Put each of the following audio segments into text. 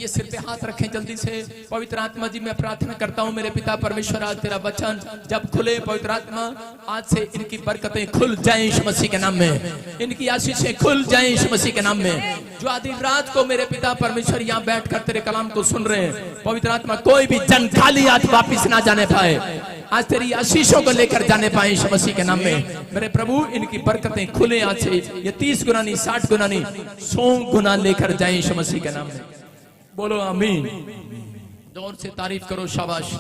ये सिर पे हाथ रखें जल्दी से। पवित्र आत्मा जी मैं प्रार्थना करता हूँ मेरे पिता परमेश्वर, आज तेरा वचन जब खुले पवित्र आत्मा, आज से इनकी बरकतें खुल जाएं यीशु मसीह के नाम में, इनकी आशीषें खुल जाएं यीशु मसीह के नाम में। जो आधी रात को मेरे पिता परमेश्वर यहाँ बैठकर तेरे कलाम को सुन रहे हैं, पवित्र आत्मा कोई भी जन खाली हाथ वापिस ना जाने पाए, आज तेरी आशीषों को लेकर जाने पाए यीशु मसीह के नाम में। मेरे प्रभु इनकी बरकतें खुले, आज से ये 30 गुना नहीं, 60 गुना नहीं, 100 गुना लेकर जाए यीशु मसीह के नाम में। बोलो आमीन। जोर से तारीफ करो, शाबाश।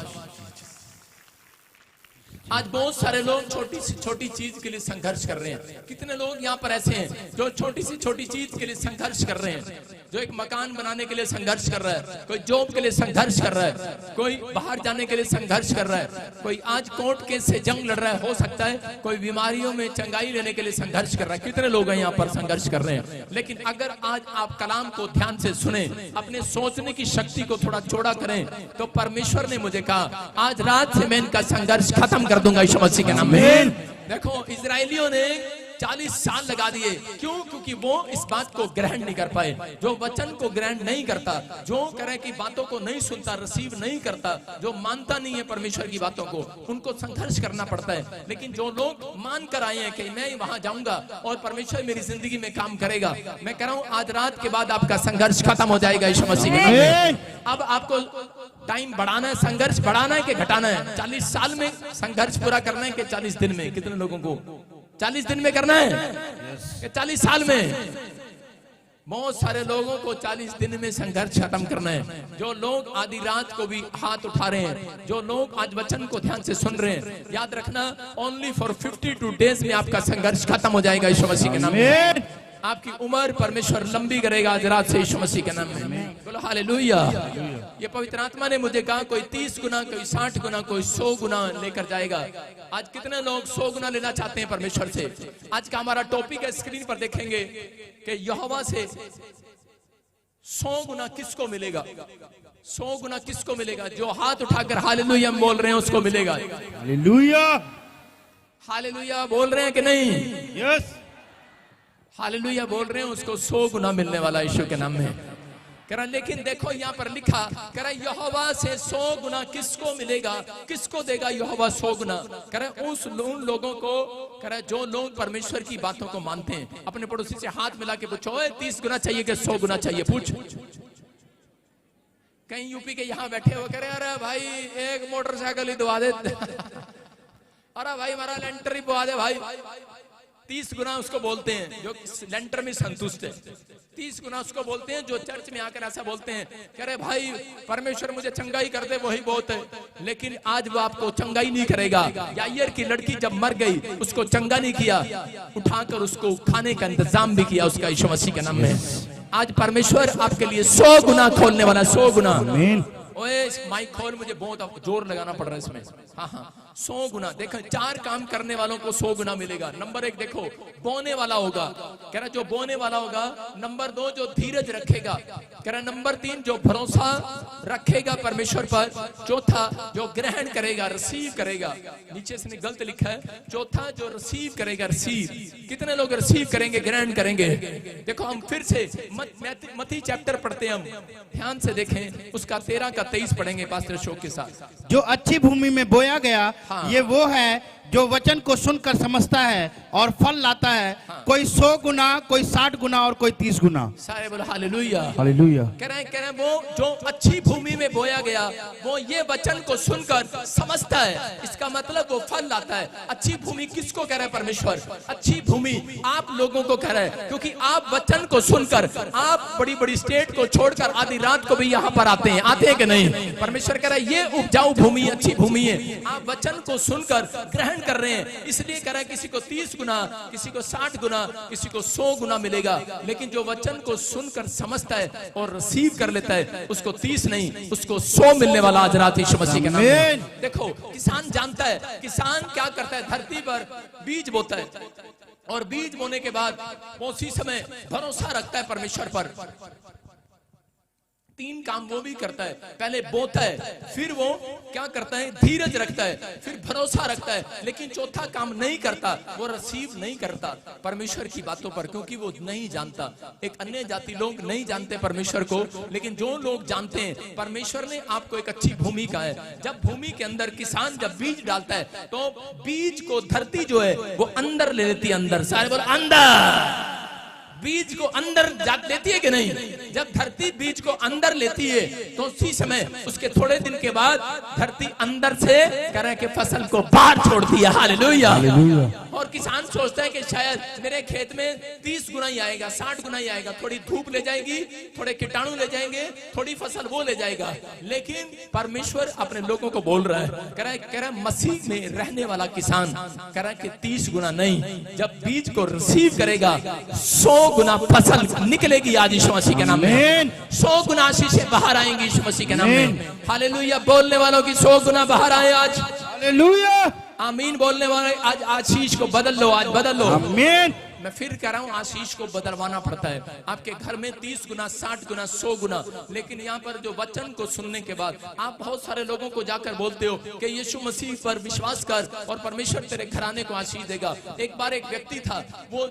आज बहुत सारे लोग छोटी सी छोटी चीज के लिए संघर्ष कर रहे हैं। कितने लोग यहाँ पर ऐसे हैं जो छोटी सी छोटी चीज के लिए संघर्ष कर रहे हैं, जो एक मकान बनाने के लिए संघर्ष कर रहा है, कोई जॉब के लिए संघर्ष कर रहा है, कोई बाहर जाने के लिए संघर्ष कर रहा है, कोई आज कोर्ट केस से जंग लड़ रहा है, हो सकता है कोई बीमारियों में चंगाई लेने के लिए संघर्ष कर रहा है। कितने लोग हैं यहाँ पर संघर्ष कर रहे हैं। लेकिन अगर आज आप कलाम को ध्यान से सुने, अपने सोचने की शक्ति को थोड़ा चौड़ा करें, तो परमेश्वर ने मुझे कहा आज रात से मैं इनका संघर्ष खत्म कर दूंगा यीशु मसीह के नाम में। देखो इजरायलियों ने 40 साल लगा दिए, क्यों? क्योंकि वो इस बात को ग्रहण नहीं कर पाए। जो वचन को ग्रहण नहीं करता, जो करे की बातों को नहीं सुनता, रिसीव नहीं करता, जो मानता नहीं है परमेश्वर की बातों को, उनको संघर्ष करना पड़ता है। लेकिन जो लोग मान कर आए हैं कि मैं वहां जाऊंगा और परमेश्वर मेरी जिंदगी में काम करेगा, मैं कह रहा हूं आज रात के बाद आपका संघर्ष खत्म हो जाएगा यीशु मसीह के नाम में। अब आपको टाइम बढ़ाना है, संघर्ष बढ़ाना है कि घटाना है? 40 साल में संघर्ष पूरा करना है कि 40 दिन में? कितने लोगों को 40 दिन में करना है? 40 साल में? बहुत सारे लोगों को 40 दिन में संघर्ष खत्म करना है। जो लोग आधी रात को भी हाथ उठा रहे हैं, जो लोग आज वचन को ध्यान से सुन रहे हैं, याद रखना ओनली फॉर 52 डेज में आपका संघर्ष खत्म हो जाएगा यीशु मसीह के नाम में। आपकी उम्र परमेश्वर लंबी करेगा आज रात से यीशु मसीह के नाम में। बोलो हालेलुया। ये पवित्र आत्मा ने मुझे कहा कोई 30 गुना, कोई 60 गुना, कोई 100 गुना लेकर जाएगा। आज कितने लोग 100 गुना लेना चाहते हैं परमेश्वर से? आज का हमारा टॉपिक है, स्क्रीन पर देखेंगे कि यहोवा से 100 गुना किसको मिलेगा? 100 गुना किसको मिलेगा? जो हाथ उठाकर हालेलुया बोल रहे हैं उसको मिलेगा। हालेलुया, हालेलुया बोल रहे हैं कि नहीं? यस, हालेलुया बोल रहे हैं, उसको 100 गुना मिलने वाला यीशु के नाम में। कह रहा लेकिन देखो यहाँ पर लिखा, कह रहा यहोवा से 100 गुना किसको मिलेगा? किसको देगा यहोवा 100 गुना? कह रहा उन लोगों को, कह रहा जो लोग परमेश्वर की बातों को मानते हैं। अपने पड़ोसी से हाथ मिला के पूछो 30 गुना चाहिए कि 100 गुना चाहिए? पूछ। कहीं यूपी के यहाँ बैठे हो, कह रहे अरे भाई एक मोटरसाइकिल ही दबा दे, अरे भाई हमारा लेंटर ही पवा दे भाई। 30 गुना उसको बोलते हैं जो लेंटर में संतुष्ट है। 30 गुना उसको बोलते हैं जो चर्च में आकर ऐसा बोलते हैं, कह रहे भाई परमेश्वर मुझे चंगाई कर दे, वही बहुत है। लेकिन आज वो आपको चंगाई नहीं करेगा। यायर की लड़की जब मर गई, उसको चंगा नहीं किया, उठाकर उसको खाने का इंतजाम भी किया उसका यीशु मसीह के नाम में। आज परमेश्वर आपके लिए 100 गुना खोलने वाला, 100 गुना। ओए माइक खोल, मुझे बहुत जोर लगाना पड़ रहा है इसमें। हाँ हाँ, 100 गुना। देखो 4 काम करने वालों को 100 गुना मिलेगा। नंबर 1 देखो बोने वाला होगा, कह रहा जो बोने वाला होगा। नंबर 2 जो धीरज रखेगा, कह रहा। नंबर 3 जो भरोसा रखेगा परमेश्वर पर। चौथा जो ग्रहण करेगा, रिसीव करेगा। नीचे से गलत लिखा है, चौथा जो रिसीव करेगा, रिसीव। कितने लोग रिसीव करेंगे, ग्रहण करेंगे? देखो हम फिर से मत्ती चैप्टर पढ़ते हैं, हम ध्यान से देखें, उसका 13 का 23 पढ़ेंगे पास्टर अशोक के साथ। जो अच्छी भूमि में बोया गया, हाँ। ये वो है जो वचन को सुनकर समझता है और फल लाता है। हाँ। कोई 100 गुना, कोई 60 गुना और कोई 30 गुना। सारे बोलो हालेलुया। हालेलुया। कह रहे हैं वो जो अच्छी भूमि में बोया गया, वो ये वचन को सुनकर समझता है, इसका मतलब वो फल लाता है। अच्छी भूमि किसको कह रहा है परमेश्वर? अच्छी भूमि आप लोगों को कह रहा है, क्योंकि आप वचन को सुनकर, आप बड़ी बड़ी स्टेट को छोड़कर आधी रात को भी यहाँ पर आते हैं कि नहीं? परमेश्वर कह रहा है ये उपजाऊ भूमि, अच्छी भूमि है। आप वचन को सुनकर ग्रहण कर रहे हैं, इसलिए कह रहा है किसी को 30 गुना, किसी को 60 गुना, किसी को 100 गुना मिलेगा। लेकिन जो वचन को सुनकर समझता है और रिसीव कर लेता है, उसको 30 नहीं, उसको 100 मिलने वाला आज रात यीशु मसीह के नाम में। देखो किसान जानता है, किसान क्या करता है, धरती पर बीज बोता है और बीज बोने के बाद वो उसी समय भरोसा रखता है परमेश्वर पर। तीन काम वो भी करता है, पहले बोता है, फिर वो क्या करता है, धीरज रखता है, फिर भरोसा रखता है, लेकिन चौथा काम नहीं करता, वो रिसीव नहीं करता परमेश्वर की बातों पर, क्योंकि वो नहीं जानता। एक अन्य जाति लोग नहीं जानते परमेश्वर को, लेकिन जो लोग जानते हैं परमेश्वर ने आपको एक अच्छी भूमिका है। जब भूमि के अंदर किसान जब बीज डालता है तो बीज को धरती जो है वो अंदर ले लेती है, अंदर, सारे बोल अंदर, बीज को अंदर जात लेती है कि नहीं? जब धरती बीज को अंदर लेती है तो उसी समय उसके थोड़े दिन के बाद धरती अंदर से करे के फसल को बाहर छोड़ती है। हालेलुया। और किसान सोचता है कि शायद मेरे खेत में 30 गुना ही आएगा, 60 गुना ही आएगा, थोड़ी धूप ले जाएगी, थोड़े कीटाणु ले जाएंगे, थोड़ी फसल वो ले जाएगा। लेकिन परमेश्वर अपने लोगों को बोल रहा है, कह रहा है मसीह में रहने वाला किसान कह रहा है कि 30 गुना नहीं, जब बीज को रिसीव करेगा 100 गुना फसल निकलेगी आज यीशु मसीह के नाम में। 100 गुना आशीषें बाहर आएंगी यीशु मसीह के नाम में। हालेलुया। बोलने वालों की 100 गुना बाहर आए आज। हालेलुया। आमीन बोलने वाले आज आशीष को बदल लो, आज बदल लो। आमीन। मैं फिर कह रहा हूँ आशीष को बदलवाना पड़ता है। आपके घर में 30 गुना, 60 गुना, 100 गुना। लेकिन यहाँ पर जो वचन को सुनने के बाद आप बहुत सारे लोगों को जाकर बोलते हो कि यीशु मसीह पर विश्वास कर और परमेश्वर तेरे घराने को आशीष देगा। एक बार एक व्यक्ति था, वो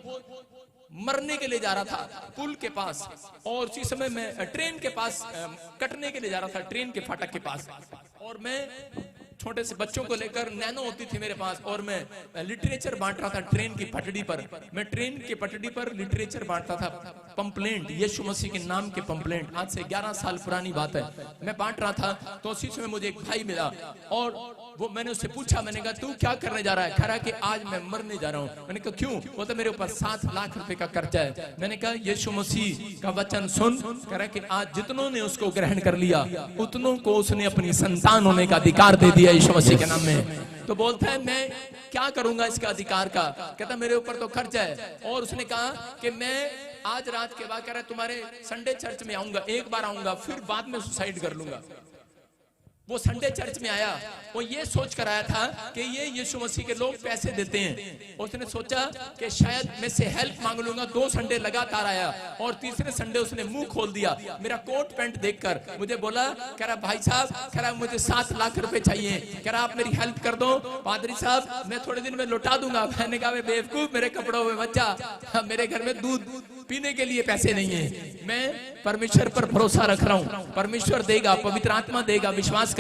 मरने के लिए जा रहा था पुल के पास, और उसी समय मैं ट्रेन के पास कटने के लिए जा रहा था, ट्रेन के फाटक के पास, और मैं छोटे से बच्चों को लेकर नैनो होती थी मेरे पास, और मैं लिटरेचर बांट रहा था ट्रेन की पटड़ी पर। मैं ट्रेन की पटड़ी पर लिटरेचर बांटता था, पंपलेंट, यीशु मसीह के नाम के पंपलेंट। आज से 11 साल पुरानी बात है। मैं बांट रहा था तो उसी समय मुझे एक भाई मिला, और वो मैंने उससे पूछा, मैंने कहा तू क्या करने जा रहा है? कह रहा है कि आज मैं मरने जा रहा हूँ। मैंने कहा क्यों? वो तो मेरे ऊपर 7 लाख रुपए का कर्जा है। मैंने कहा यीशु मसीह का वचन सुन। कह रहा है कि आज जितनों ने उसको ग्रहण कर लिया उतनों को उसने अपनी संतान होने का अधिकार दे दिया यीशु मसीह के नाम में। तो बोलता है मैं क्या करूंगा इसका अधिकार का? कहता मेरे ऊपर तो खर्चा है। और उसने कहा कि मैं आज रात के बाद, कह रहा तुम्हारे संडे चर्च में आऊंगा, एक बार आऊंगा, फिर बाद में सुसाइड कर लूंगा। वो संडे चर्च में आया, वो ये सोच कर आया था कि ये यीशु मसीह के लोग पैसे देते हैं। उसने सोचा कि शायद मैं से हेल्प मांग लूंगा। 2 संडे लगातार आया, और तीसरे संडे उसने मुंह खोल दिया। मेरा कोट पैंट देखकर मुझे बोला, कह रहा भाई साहब, कह रहा मुझे 7 लाख रुपए चाहिए, कह रहा आप मेरी हेल्प कर दो। पादरी साहब मैं थोड़े दिन में लौटा दूंगा। मैंने कहा बेवकूफ, मेरे कपड़ों में बच्चा, मेरे घर में दूध पीने के लिए पैसे नहीं है। मैं परमेश्वर पर भरोसा रख रहा हूँ, परमेश्वर देगा, पवित्र आत्मा देगा, विश्वास कर।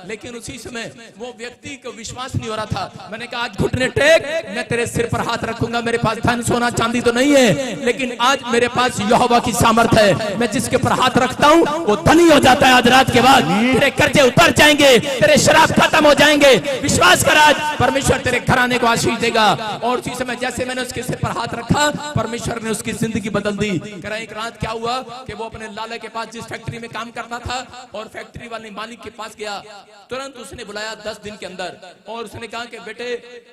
लेकिन उसी समय वो व्यक्ति को विश्वास नहीं हो रहा था। मैंने कहा आज घुटने टेक, मैं तेरे सिर पर हाथ रखूंगा। मेरे पास धन सोना चांदी तो नहीं है, लेकिन आज मेरे पास यहोवा की सामर्थ है। मैं जिसके पर हाथ रखता हूँ वो धनी हो जाता है। आज रात के बाद तेरे कर्जे उतर जाएंगे, तेरे शराब खत्म हो जाएंगे। विश्वास कर, आज परमेश्वर तेरे घराने को आशीष देगा। और उसी समय जैसे मैंने उसके सिर पर हाथ रखा, परमेश्वर ने उसकी जिंदगी बदल दी। कह एक रात क्या हुआ कि वो अपने लाला के पास जिस फैक्ट्री में काम करता था, और फैक्ट्री वाले मालिक के पास गया, तुरंत उसने बुलाया 10 दिन के अंदर, और उसने कहा कि बेटे,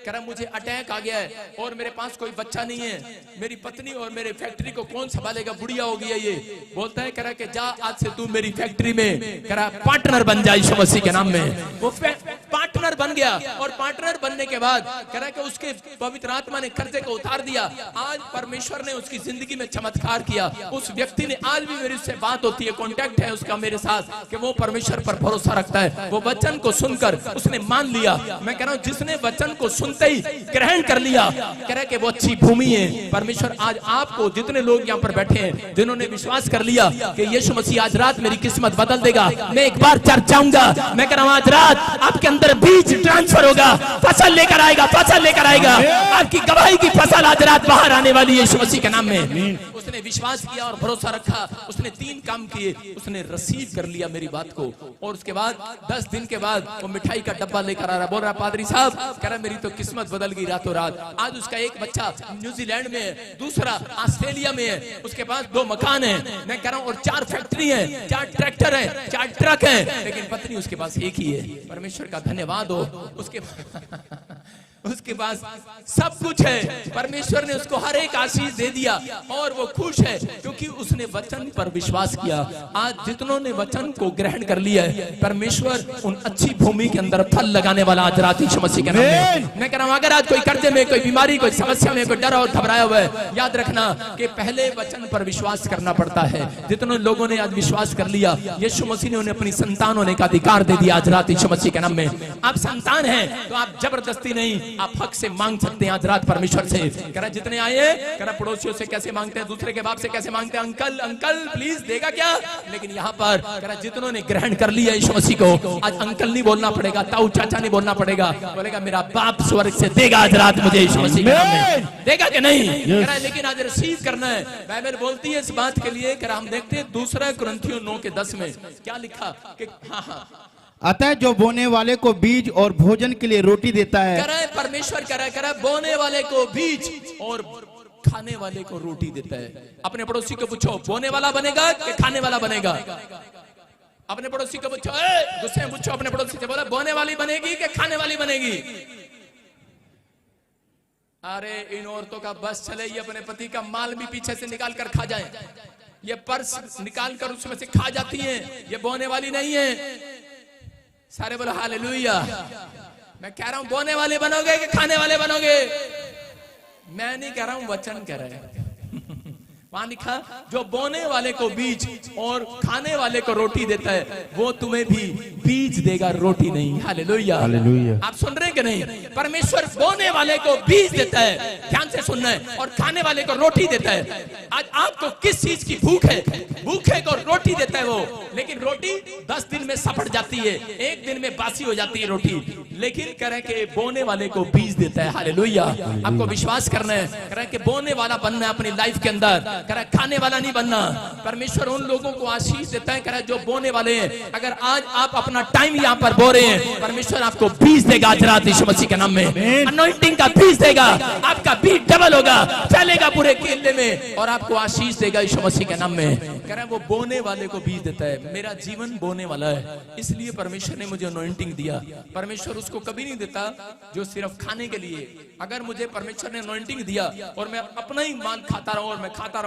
कह रहा मुझे अटैक आ गया है और मेरे पास कोई बच्चा नहीं है, मेरी पत्नी और मेरे फैक्ट्री को कौन संभालेगा, बुढ़िया हो गई है ये। बोलता है, कह रहा कि जा आज से तू मेरी फैक्ट्री में, कह रहा पार्टनर बन जा यीशु मसीह के नाम में। वो पार्टनर बन गया, और पार्टनर बनने के बाद कह रहा कि उसके पवित्र आत्मा ने कर्जे को उतार दिया। आज परमेश्वर ने उसकी जिंदगी में चमत्कार किया। उस व्यक्ति ने, आज भी मेरी उससे बात होती है, कांटेक्ट है उसका मेरे साथ, कि वो परमेश्वर पर भरोसा रखता है। वो वचन को सुनकर उसने मान लिया। मैं कह रहा हूं जिसने वचन को सुनते ही ग्रहण कर लिया, कह रहा है कि वो अच्छी भूमि है। परमेश्वर आज आपको, जितने लोग यहाँ पर बैठे हैं, जिन्होंने विश्वास कर लिया कि यीशु मसीह आज रात मेरी किस्मत बदल देगा, मैं एक बार चर्च जाऊंगा। मैं कह रहा हूं आज रात आपके अंदर बीज ट्रांसफर होगा, फसल लेकर आएगा, फसल लेकर आएगा। आपकी गवाही की फसल आज रात बाहर आने वाली है यीशु मसीह के नाम में। उसने विश्वास किया और भरोसा रखा। उसने 3 काम किए। उसने रिसीव कर लिया मेरी बात को, और उसके बाद 10 दिन के बाद वो मिठाई का डब्बा लेकर आ रहा, बोल रहा पादरी साहब, कह रहा मेरी तो किस्मत बदल गई रातों रात। आज उसका एक बच्चा न्यूजीलैंड में है, दूसरा ऑस्ट्रेलिया में है, उसके पास 2 मकान है। मैं कह रहा हूँ, और 4 फैक्ट्री है, 4 ट्रैक्टर है, 4 ट्रक है, लेकिन पत्नी उसके पास एक ही है। परमेश्वर का धन्यवाद हो। उसके पास सब कुछ है, परमेश्वर ने उसको हर एक आशीष दे दिया और वो खुश है क्योंकि उसने वचन पर विश्वास किया। आज जितनों ने वचन को ग्रहण कर लिया है, परमेश्वर उन अच्छी भूमि के अंदर फल लगाने वाला आज रात यीशु मसीह के नाम में मैं कह रहा हूं, अगर आज कोई कर्जे में, कोई बीमारी, कोई समस्या में, कोई डरा और घबराया हुआ है, याद रखना कि पहले वचन पर विश्वास करना पड़ता है। जितने लोगों ने आज विश्वास कर लिया, यीशु मसीह ने उन्हें अपनी संतान होने का अधिकार दे दिया आज रात यीशु मसीह के नाम में। आप संतान हैं तो आप जबरदस्ती नहीं, आप हक से मांग सकते हैं आज रात परमेश्वर से। कह रहा जितने आए हैं, कह रहा पड़ोसियों से कैसे मांगते हैं, दूसरे के बाप से कैसे मांगते हैं, अंकल अंकल प्लीज देगा क्या, लेकिन यहाँ पर कह रहा जितनों ने ग्रहण कर लिया यीशु मसीह को, आज अंकल नहीं बोलना पड़ेगा, ताऊ चाचा नहीं बोलना पड़ेगा, बोलेगा मेरा बाप स्वर्ग से देगा आज रात मुझे यीशु मसीह के नाम में, देगा कि नहीं। कह रहा लेकिन आज रिसीव करना है। बाइबल बोलती है इस बात के लिए, कह रहा हम देखते हैं 2 कुरिन्थियों 9:10 में क्या लिखा कि हाँ अतः जो बोने वाले को बीज और भोजन के लिए रोटी देता है, करे परमेश्वर करे बोने वाले को बीज और खाने वाले को रोटी देता है। अपने पड़ोसी को पूछो बोने वाला बनेगा कि खाने वाला बनेगा। अपने पड़ोसी को पूछो, गुस्से में पूछो अपने पड़ोसी से, बोला बोने वाली बनेगी कि खाने वाली बनेगी। अरे इन औरतों का बस चले, ये अपने पति का माल भी पीछे से निकाल कर खा जाए, ये पर्स निकाल कर उसमें से खा जाती हैं, ये बोने वाली नहीं है। सारे बोलो हालेलुया। मैं कह रहा हूं बोने वाले बनोगे कि खाने वाले बनोगे। मैं नहीं कह रहा हूं, वचन कह रहे हैं। वहां लिखा जो बोने वाले को बीज और खाने वाले को रोटी देता है, वो तुम्हें भी बीज देगा, रोटी नहीं। Hallelujah hallelujah. आप सुन रहे हैं कि नहीं? परमेश्वर बोने वाले को बीज देता है, ध्यान से सुनना है, और खाने वाले को रोटी देता है। आज आपको किस चीज की भूख है? भूखे को रोटी देता है वो, लेकिन रोटी 10 दिन में सपट जाती है, 1 दिन में बासी हो जाती है रोटी, लेकिन कह रहे कि बोने वाले को बीज देता है। हालेलुया। आपको विश्वास करना है, कह रहे कि बोने वाला बनना है अपनी लाइफ के अंदर, कह रहा खाने वाला नहीं बनना। परमेश्वर उन लोगों को आशीष देता है, कह रहा जो बोने वाले हैं। अगर आज आप अपना टाइम यहाँ पर बो रहे हैं, परमेश्वर आपको बीज देगा आज रात यीशु मसीह के नाम में, अनॉइंटिंग का बीज देगा, आपका बीज डबल होगा, फैलेगा पूरे केले में और आपको आशीष देगा यीशु मसीह के नाम में। कह रहा है वो बोने वाले को बीज देता है। मेरा जीवन बोने वाला है, इसलिए परमेश्वर ने मुझे अनॉइंटिंग दिया। परमेश्वर उसको कभी नहीं देता जो सिर्फ खाने के लिए। अगर मुझे परमेश्वर ने अनॉइंटिंग दिया और मैं अपना ही माल खाता रहूं और मैं खाता रहूं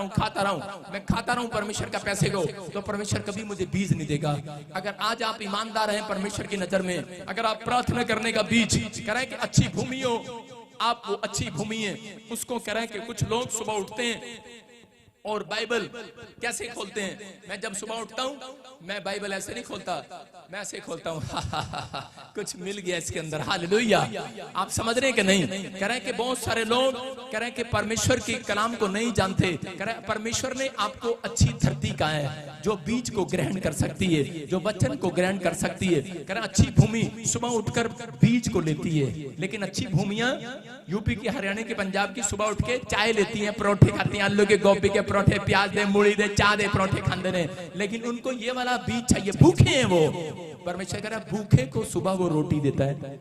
मैं खाता रहूं परमेश्वर का पैसे को, तो परमेश्वर कभी मुझे बीज नहीं देगा। अगर आज आप ईमानदार हैं परमेश्वर की नजर में, अगर आप प्रार्थना करने का बीज कह रहे हैं कि अच्छी भूमि हो, आप वो अच्छी भूमि है उसको कह रहे हैं कि कुछ लोग सुबह उठते हैं और बाइबल कैसे खोलते हैं। मैं जब सुबह उठता हूं, मैं बाइबल ऐसे नहीं खोलता, मैं ऐसे खोलता हूं कुछ मिल गया इसके अंदर। हालेलुया। आप समझ रहे हैं कि नहीं? कह रहे हैं कि बहुत सारे लोग कह रहे हैं कि परमेश्वर की कलाम को नहीं जानते। कह रहे हैं परमेश्वर ने आपको अच्छी धरती का है जो बीज को ग्रहण कर सकती है, जो वचन को ग्रहण कर सकती है। कह रहे हैं अच्छी भूमि सुबह उठकर बीज को लेती है, लेकिन अच्छी भूमियां यूपी की, हरियाणा की, पंजाब की सुबह उठ के चाय लेती हैं, परोठे खाती हैं, आलू के गोभी के परोठे, प्याज दे, मूली दे, चाय दे, परोठे खाते हैं, लेकिन उनको ये वाला बीज चाहिए। भूखे हैं वो। परमेश्वर कह रहा है भूखे को सुबह वो रोटी देता है,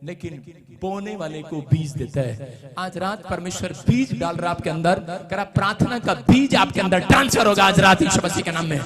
लेकिन बोने वाले को बीज देता है। आज रात परमेश्वर बीज डाल रहा आपके अंदर। कह रहा प्रार्थना का बीज आपके अंदर ट्रांसफर होगा आज रात यीशु मसीह के नाम में।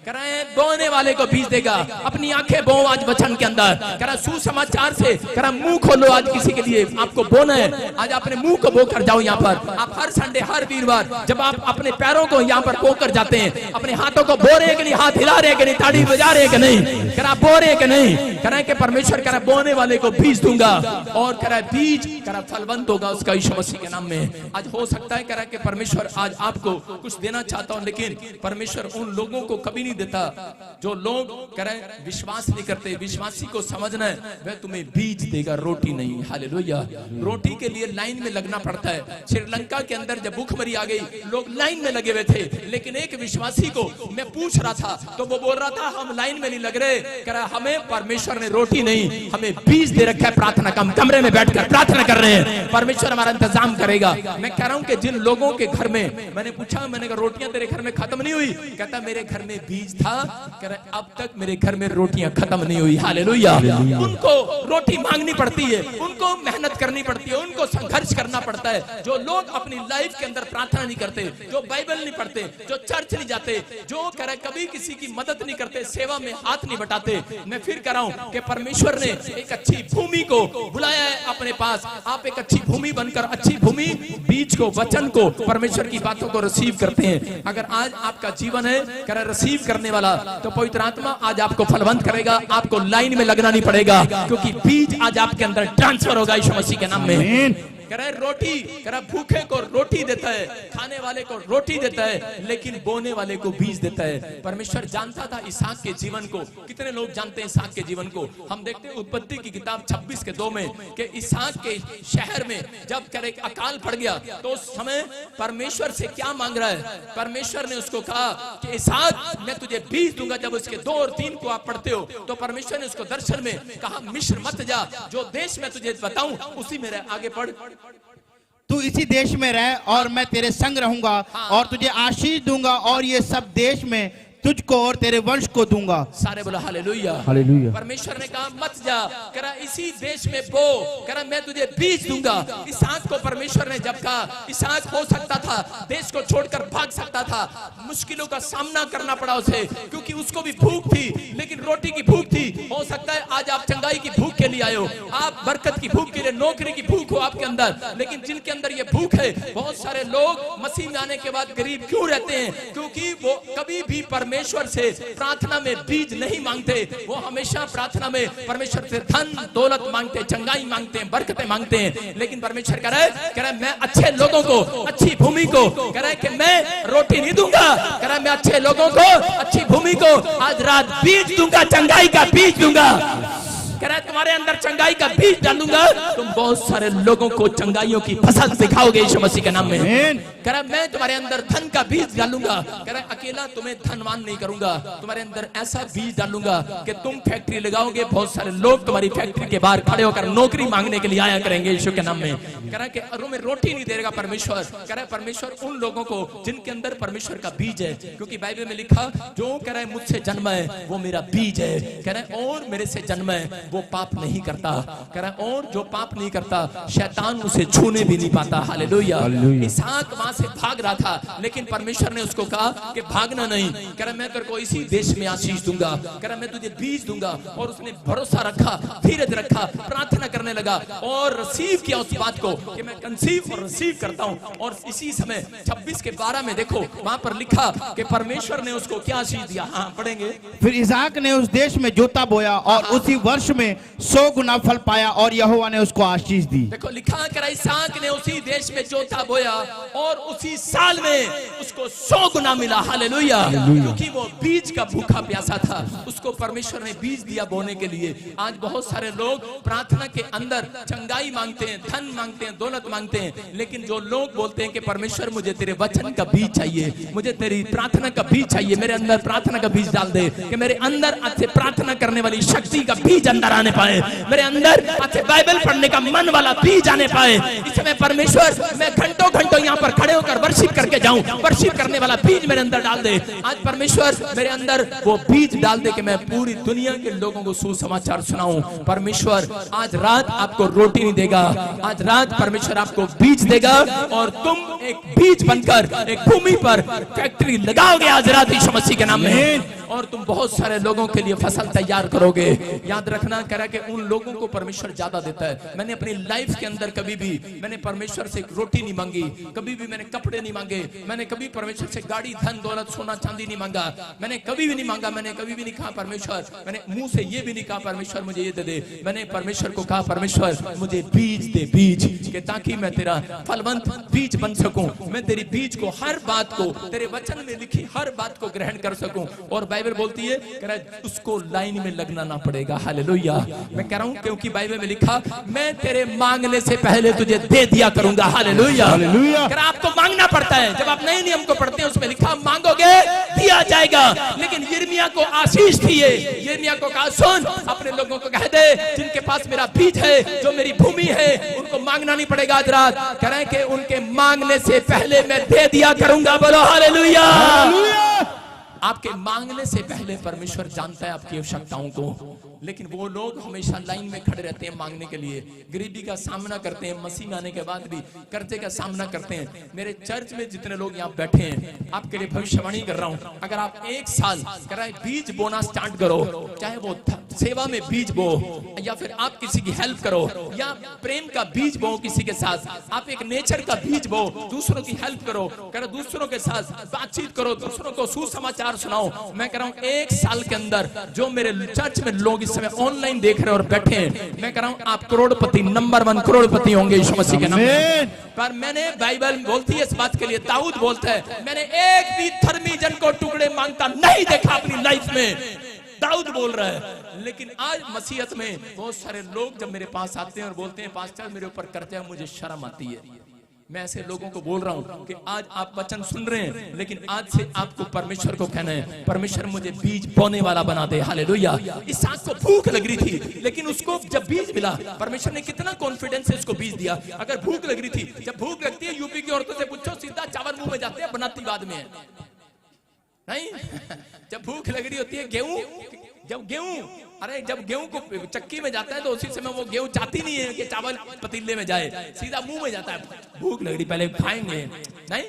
कह रहा है बोने वाले को बीज देगा। अपनी आंखें बो आज वचन के अंदर। कह रहा सुसमाचार से, कह रहा मुंह खोलो आज किसी के लिए आपको बोना है। आज अपने मुंह को बो कर जाओ। यहाँ पर आप हर संडे, हर वीरवार जब आप अपने पैरों को यहाँ पर बो कर जाते हैं, अपने हाथों को बो रहे हैं कि नहीं, हाथ हिला रहे हैं कि नहीं, ताड़ी बजा रहे हैं कि नहीं, कह रहा बो रहे हैं कि नहीं। कह रहा है कि परमेश्वर कह रहा बोने वाले को बीज दूंगा और कह रहा है बीज कह रहा फलवंत होगा उसका यीशु मसीह के नाम में। आज हो सकता है कह रहा है कि परमेश्वर आज आपको कुछ देना चाहता हूं, लेकिन परमेश्वर उन लोगों को कभी नहीं देता जो लोग कह रहे हैं विश्वास नहीं करते। विश्वासी को समझना है वह तुम्हें बीज देगा, रोटी नहीं। हालेलुया। रोटी के लिए लाइन में लगना पड़ता है। श्रीलंका के अंदर जब भूखमरी आ गई, लोग लाइन में लगे हुए थे, लेकिन एक विश्वासी को मैं पूछ रहा था तो वो बोल रहा था हम लाइन में नहीं लग रहे, कह रहा हमें परमेश्वर ने रोटी नहीं, हमें बीज दे रखा है। प्रार्थना का कमरे में बैठकर प्रार्थना कर रहे हैं, परमेश्वर हमारा इंतजाम करेगा। मैं कह रहा हूं कि जिन लोगों के घर में, मैंने पूछा, मैंने कहा रोटियां तेरे घर में खत्म नहीं हुई? कहता मेरे घर में बीज बीज था, कह रहे अब तक मेरे घर में रोटियां खत्म नहीं हुई। हालेलुया। उनको रोटी मांगनी पड़ती है, उनको मेहनत करनी पड़ती है, उनको संघर्ष करना पड़ता है। जो लोग अपनी लाइफ के अंदर प्रार्थना नहीं करते, जो बाइबल नहीं पढ़ते, जो चर्च नहीं जाते, जो कह रहे कभी किसी की मदद नहीं करते, सेवा में हाथ नहीं बटाते, मैं फिर कह रहा हूं कि परमेश्वर ने एक अच्छी भूमि को बुलाया है अपने पास। आप एक अच्छी भूमि बनकर, अच्छी भूमि बीज को, वचन को, परमेश्वर की बातों को रिसीव करते हैं। अगर आज आपका जीवन है कह रहे रिसीव करने वाला, तो पवित्र आत्मा आज आपको फलवंत करेगा। आपको लाइन में लगना नहीं पड़ेगा, क्योंकि बीज आज आपके अंदर ट्रांसफर होगा यीशु मसीह के नाम में। कह रहे रोटी, कह रहा भूखे को रोटी देता है, खाने वाले को रोटी देता है, लेकिन बोने वाले को बीज देता है। परमेश्वर जानता था इसहाक के जीवन को। कितने लोग जानते हैं इसहाक के जीवन को? हम देखते हैं उत्पत्ति की किताब 26:2 में कि इसहाक के शहर में जब कह रहे अकाल पड़ गया, तो उस समय परमेश्वर से क्या मांग रहा है? परमेश्वर ने उसको कहा कि इसहाक मैं तुझे बीज दूंगा। जब उसके 2 और 3 को आप पढ़ते हो, तो परमेश्वर ने उसको दर्शन में कहा मिस्र मत जा, जो देश मैं तुझे बताऊं उसी में रह। आगे पढ़। तू इसी देश में रह और मैं तेरे संग रहूंगा और तुझे आशीष दूंगा और ये सब देश में तुझको और तेरे वंश को दूंगा। सारे बोला हालेलुया। हालेलुया। परमेश्वर ने कहा मत जा, करा इसी देश में बो, करा मैं तुझे बीज दूंगा। इसहाक को परमेश्वर ने जब कहा, इसहाक हो सकता था देश को छोड़कर भाग सकता था, मुश्किलों का सामना करना पड़ा उसे, क्योंकि उसको भी भूख थी, लेकिन रोटी की भूख थी। हो सकता है आज आप चंगाई की भूख के लिए आए हो, आप बरकत की भूख के लिए, नौकरी की भूख हो आपके अंदर, लेकिन जिनके अंदर ये भूख है, बहुत सारे लोग मसीह में आने के बाद गरीब क्यों रहते हैं? क्योंकि वो कभी भी परमेश्वर से प्रार्थना में बीज नहीं मांगते। वो हमेशा प्रार्थना में परमेश्वर से धन दौलत मांगते, चंगाई मांगते हैं, बरकतें मांगते हैं। लेकिन परमेश्वर कह रहा है मैं अच्छे लोगों को, अच्छी भूमि को, कह रहा है कि मैं रोटी नहीं दूंगा, कह रहा है मैं अच्छे लोगों को, अच्छी भूमि को आज रात बीज दूंगा, चंगाई का बीज दूंगा। कह रहा है तुम्हारे अंदर चंगाई का बीज डालूंगा, तुम बहुत सारे लोगों को चंगाइयों की फसल दिखाओगे यीशु मसीह के नाम में। कह रहा है मैं तुम्हारे अंदर धन का बीज डालूंगा, कह रहा है अकेला तुम्हें धनवान नहीं करूंगा, तुम्हारे अंदर ऐसा बीज डालूंगा कि तुम फैक्ट्री लगाओगे, बहुत सारे लोग तुम्हारी फैक्ट्री के बाहर खड़े होकर नौकरी मांगने के लिए आया करेंगे यीशु के नाम में। कह रहा है कि अरों में रोटी नहीं देगा परमेश्वर। कह रहा है परमेश्वर उन लोगों को जिनके अंदर परमेश्वर का बीज है, क्योंकि बाइबल में लिखा जो कह रहा है मुझसे जन्म है वो मेरा बीज है। कह रहा है और मेरे से जन्म है वो पाप नहीं करता। कह रहा है और जो पाप नहीं करता शैतान उसे छूने भी नहीं पाता। हालेलुया। इसहाक वहां से भाग रहा था, लेकिन परमेश्वर ने उसको कहा कि भागना नहीं। कह रहा मैं तेरे को इसी देश में आशीष दूंगा, कह रहा मैं तुझे बीज दूंगा। और उसने भरोसा रखा, धीरज रखा, प्रार्थना करने लगा और रिसीव किया उस बात को कि मैं कंसीव और रिसीव करता हूं। और इसी समय 26:12 में देखो वहां पर लिखा कि परमेश्वर ने उसको क्या आशीष दिया। हाँ पढ़ेंगे। फिर इसहाक ने उस देश में जोता बोया और उसी वर्ष में 100 गुना फल पाया और यहोवा ने उसको आशीष दी। देखो लिखा कर इसहाक ने उसी देश में जोता बोया और उसी साल में उसको 100 गुना मिला। हालेलुया। क्योंकि वो बीज का भूखा प्यासा था, उसको परमेश्वर ने बीज दिया बोने के लिए। आज बहुत सारे लोग प्रार्थना के अंदर चंगाई मांगते हैं, धन मांगते हैं, दौलत मांगते हैं, लेकिन जो लोग बोलते हैं कि परमेश्वर मुझे तेरे वचन का बीज चाहिए, मुझे तेरी प्रार्थना का बीज चाहिए, मेरे अंदर प्रार्थना का बीज डाल दे, कि मेरे अंदर आज से प्रार्थना करने वाली शक्ति का बीज अंदर आने पाए, मेरे अंदर आज से बाइबल पढ़ने का मन वाला बीज आने पाए। इसमें परमेश्वर मैं घंटों घंटों यहाँ पर खड़े होकर वर्शिप करके जाऊं, वर्शिप करने वाला बीज मेरे अंदर डाल दे। आज परमेश्वर मेरे अंदर वो बीज डाल दे कि मैं पूरी दुनिया के लोगों को सुसमाचार सुनाऊं। परमेश्वर आज रात आपको रोटी नहीं देगा, आज रात परमेश्वर आपको बीज देगा और तुम एक बीज बनकर एक भूमि पर फैक्ट्री लगाओगे आज रात यीशु मसीह के नाम में, और तुम बहुत सारे लोगों के लिए फसल तैयार करोगे। याद रखना करा कि उन लोगों को परमेश्वर ज्यादा देता है। मैंने अपनी लाइफ के अंदर कभी भी मैंने परमेश्वर से रोटी नहीं मांगी, कभी भी मैंने कपड़े नहीं मांगे, मैंने कभी परमेश्वर से गाड़ी धन दौलत सोना चांदी नहीं मांगा, मैंने कभी भी नहीं मांगा। मैंने कभी भी नहीं कहा परमेश्वर, मैंने मुंह से ये भी नहीं कहा परमेश्वर मुझे ये दे दे। मैंने परमेश्वर को कहा परमेश्वर मुझे बीज दे, बीज के ताकि मैं तेरा फलवंत बीज बन सकूं, मैं तेरी बीज को हर बात को तेरे वचन में लिखी हर बात को ग्रहण कर सकूं। और बाइबल बोलती है कह रहा उसको लाइन में लगना ना पड़ेगा। हालेलुया। मैं कह रहा हूं क्योंकि बाइबल में लिखा मैं तेरे मांगने से पहले तुझे दे दिया करूंगा। हालेलुया। हालेलुया। कह रहा आपको मांगना पड़ता है। जब आप नए नियम को पढ़ते हैं उसमें लिखा मांगोगे दिया जाएगा, लेकिन यिर्मयाह को आशीष थी। यिर्मयाह को कहा सुन अपने लोगों को कह दे जिनके पास मेरा बीज है, जो मेरी भूमि है, उनको मांगना नहीं पड़ेगा आज रात। कह रहे कि उनके मांगने से पहले मैं दे दिया करूंगा। बोलो हालेलुया। आपके मांगने से पहले परमेश्वर जानता है आपकी आवश्यकताओं को। लेकिन वो लोग हमेशा लाइन में खड़े रहते हैं मांगने के लिए, गरीबी का सामना करते हैं, मसीह में आने के बाद भी कर्जे का सामना करते हैं। मेरे चर्च में जितने लोग यहाँ बैठे हैं, आपके लिए भविष्यवाणी कर रहा हूँ, अगर आप 1 साल कराए बीज बोना स्टार्ट करो, चाहे वो सेवा में बीज बो, या फिर आप किसी की हेल्प करो, या प्रेम का बीज बो किसी के साथ, आप एक नेचर का बीज बो, दूसरों की हेल्प करो, दूसरों के साथ बातचीत करो, दूसरों को सुसमाचार सुनाओ। मैं कह रहा हूँ 1 साल के अंदर जो मेरे चर्च में लोग इस समय ऑनलाइन देख रहे हैं और बैठे हैं, मैं कह रहा हूँ आप करोड़पति, नंबर 1 करोड़पति होंगे यीशु मसीह के नाम में। पर मैंने, बाइबल बोलती है इस बात के लिए, दाऊद बोलता है मैंने एक भी धर्मी जन को टुकड़े मांगता नहीं देखा अपनी लाइफ में, दाऊद बोल रहा है। लेकिन आज मसीहत में बहुत सारे लोग जब मेरे पास आते हैं और बोलते हैं पास्टर मेरे ऊपर कर्जा है, मुझे शर्म आती है। मैं ऐसे लोगों को बोल रहा हूं कि आज आप वचन सुन रहे हैं, लेकिन आज से आपको परमेश्वर को कहना है, परमेश्वर मुझे बीज बोने वाला बना दे। हालेलुया। इसहाक को भूख लग रही थी, लेकिन उसको जब बीज मिला, परमेश्वर ने कितना कॉन्फिडेंस से उसको बीज दिया। अगर भूख लग रही थी, जब भूख लगती है यूपी की औरतों से पूछो, सीधा चावल मुंह में जाते हैं, बनाती बाद में है नहीं। जब भूख लग रही होती है, जब गेहूं को चक्की में जाता है तो उसी समय वो गेहूं चाहती नहीं है कि चावल पतीले में जाए, सीधा मुंह में जाता है। भूख लग रही, पहले खाएंगे नहीं,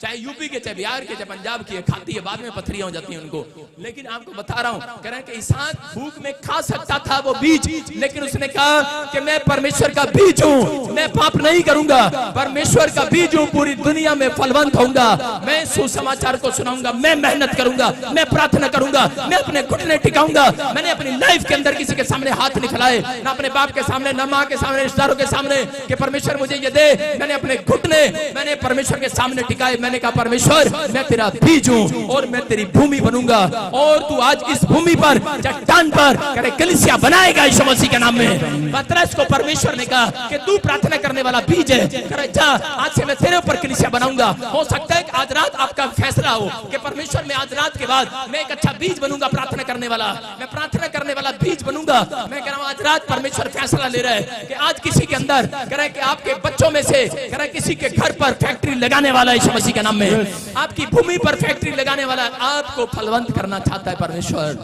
चाहे यूपी के, चाहे बिहार के, चाहे पंजाब की, खाती है, बाद में पथरियां हो जाती हैं उनको। लेकिन आपको बता रहा हूं, कह रहे हैं कि इसहाक भूख में खा सकता था वो बीज, लेकिन उसने कहा कि मैं परमेश्वर का बीज हूं, मैं पाप नहीं करूंगा, परमेश्वर का बीज हूं, पूरी दुनिया में फलवंत होऊंगा, मैं सुसमाचार को सुनाऊंगा, मैं मेहनत करूंगा, मैं प्रार्थना करूंगा, मैं अपने घुटने टिकाऊंगा। मैंने अपनी लाइफ के अंदर किसी के सामने हाथ नहीं फैलाए, ना अपने बाप के सामने, ना माँ के सामने, रिश्तेदारों के सामने कि परमेश्वर मुझे ये दे। मैंने अपने घुटने मैंने परमेश्वर के सामने टिकाए। मैंने कहा परमेश्वर मैं तेरा बीज हूं और मैं तेरी भूमि बनूंगा, और तू आज इस भूमि पर, चट्टान पर करे कलीसिया बनाएगा यीशु मसीह के नाम में। पतरस को परमेश्वर ने कहा कि तू प्रार्थना करने वाला बीज है, करे जा, आज से मैं तेरे ऊपर कलीसिया बनाऊंगा। हो सकता है कि आज रात आपका फैसला हो कि परमेश्वर मैं आज रात के बाद मैं एक अच्छा बीज बनूंगा, प्रार्थना करने वाला, मैं प्रार्थना करने वाला बीज बनूंगा। मैं कह रहा हूं आज रात परमेश्वर फैसला ले रहा है कि आज किसी के अंदर कह रहा है कि आपके बच्चों में से कह रहा है किसी के घर पर फैक्ट्री लगाने वाला यीशु मसीह के नाम में, आपकी भूमि पर फैक्ट्री लगाने वाला, आपको फलवंत करना चाहता है परमेश्वर।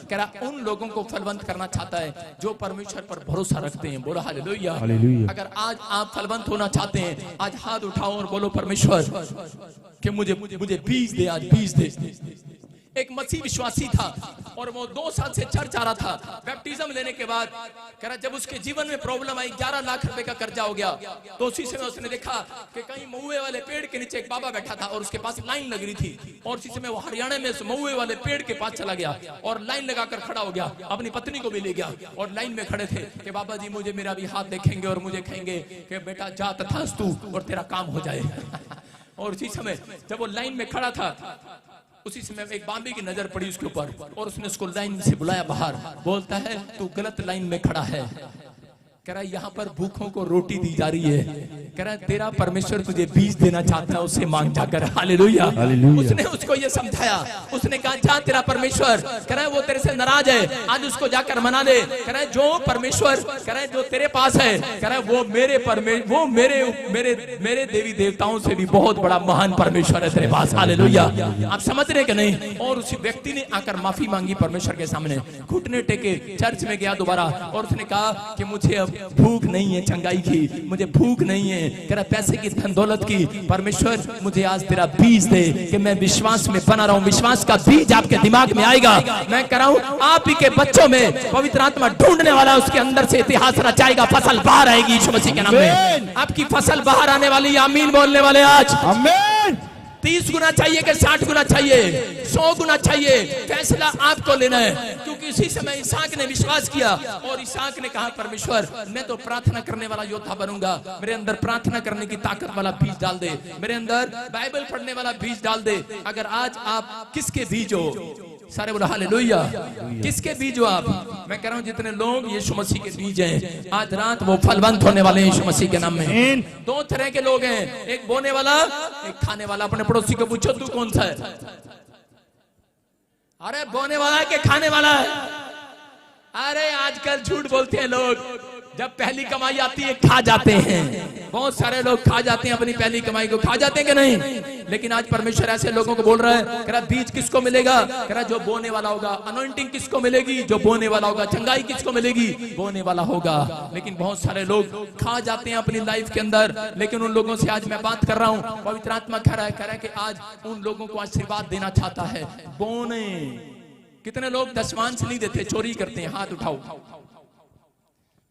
कह रहा उन लोगों को फलवंत करना चाहता है जो परमेश्वर पर भरोसा रखते हैं। बोलो हालेलुया। अगर आज आप फलवंत होना चाहते हैं, आज हाथ उठाओ और बोलो परमेश्वर कि मुझे बीज दे, आज बीज दे। एक मसीह विश्वासी था और वो 2 साल से चर्च आ रहा था। बैप्टिज्म लेने के बाद कह रहा जब उसके जीवन में प्रॉब्लम आई, 11 लाख रुपए का कर्जा हो गया, तो उसी समय उसने देखा कि कहीं महुए वाले पेड़ के नीचे एक बाबा बैठा था और उसके पास लाइन लग रही थी, और उसी समय वो हरियाणा में महुए वाले पेड़ के पास चला गया और लाइन लगाकर खड़ा हो गया, अपनी पत्नी को भी ले गया और लाइन में खड़े थे कि बाबा जी मुझे मेरा भी हाथ देखेंगे और मुझे कहेंगे कि बेटा जा तथास्तु और तेरा काम हो जाए। और उसी समय जब वो लाइन में खड़ा था, उसी समय एक बांबी की नजर पड़ी उसके ऊपर और उसने उसको लाइन से बुलाया बाहर। बोलता है तू गलत लाइन में खड़ा है, कह रहा है यहाँ पर भूखों को रोटी दी जा रही है, कह रहा है तेरा परमेश्वर तुझे बीज देना चाहता है, उससे मांग जाकर। हालेलुया। उसने उसको ये समझाया, उसने कहा जा तेरा परमेश्वर कह रहा है वो तेरे से नाराज है, आज उसको जाकर मना दे। कह रहा है जो परमेश्वर कह रहा है जो तेरे पास है, कह रहा है वो मेरे देवी देवताओं से भी बहुत बड़ा महान परमेश्वर है तेरे पास। हालेलुया। आप समझ रहे कि नहीं? और उसी व्यक्ति ने आकर माफी मांगी परमेश्वर के सामने, घुटने टेके, चर्च में गया दोबारा और उसने कहा कि मुझे अब भूख नहीं है चंगाई की, मुझे भूख नहीं है कह रहा पैसे की, धन दौलत की, परमेश्वर मुझे आज तेरा बीज दे कि मैं विश्वास में बना रहूं। विश्वास का बीज आपके दिमाग में आएगा। मैं कह रहा हूं आप ही के बच्चों में पवित्र आत्मा ढूंढने वाला उसके अंदर से इतिहास रचाएगा, फसल बाहर आएगी यीशु मसीह के नाम में। आपकी फसल बाहर आने वाली, आमीन बोलने वाले आज। आमीन। 30 गुना चाहिए कि 60 गुना चाहिए, 100 गुना चाहिए, फैसला आपको लेना है। क्योंकि इसी समय इसहाक ने विश्वास किया और इसहाक ने कहा परमेश्वर मैं तो प्रार्थना करने वाला योद्धा बनूंगा, मेरे अंदर प्रार्थना करने की ताकत वाला बीज डाल दे, मेरे अंदर बाइबल पढ़ने वाला बीज डाल दे। अगर आज आप किसके बीज हो? सारे बोला हालेलुया। किसके बीज हो आप? मैं कह रहा हूं जितने लोग यीशु मसीह के बीज हैं, आज रात वो फलवंत होने वाले हैं यीशु मसीह के नाम में। 2 तरह के लोग हैं, एक बोने वाला, एक खाने वाला। अपने पड़ोसी को पूछो तू कौन सा है? अरे बोने वाला है कि खाने वाला है? अरे आजकल झूठ बोलते हैं लोग, जब पहली कमाई आती है खा जाते हैं। बहुत सारे लोग खा जाते हैं अपनी पहली कमाई को, खा जाते हैं कि नहीं? लेकिन आज परमेश्वर ऐसे लोगों को बोल रहा है, कह रहा बीज किसको मिलेगा? कह रहा जो बोने वाला होगा। अनॉइंटिंग किसको मिलेगी? जो बोने वाला होगा। चंगाई किसको मिलेगी? बोने वाला होगा। लेकिन बहुत सारे लोग खा जाते हैं अपनी लाइफ के अंदर। लेकिन उन लोगों से आज मैं बात कर रहा हूँ, पवित्र आत्मा कह रहा है कि आज उन लोगों को आशीर्वाद देना चाहता है। बोने। कितने लोग दशमांश नहीं देते, चोरी करते हैं? हाथ उठाओ।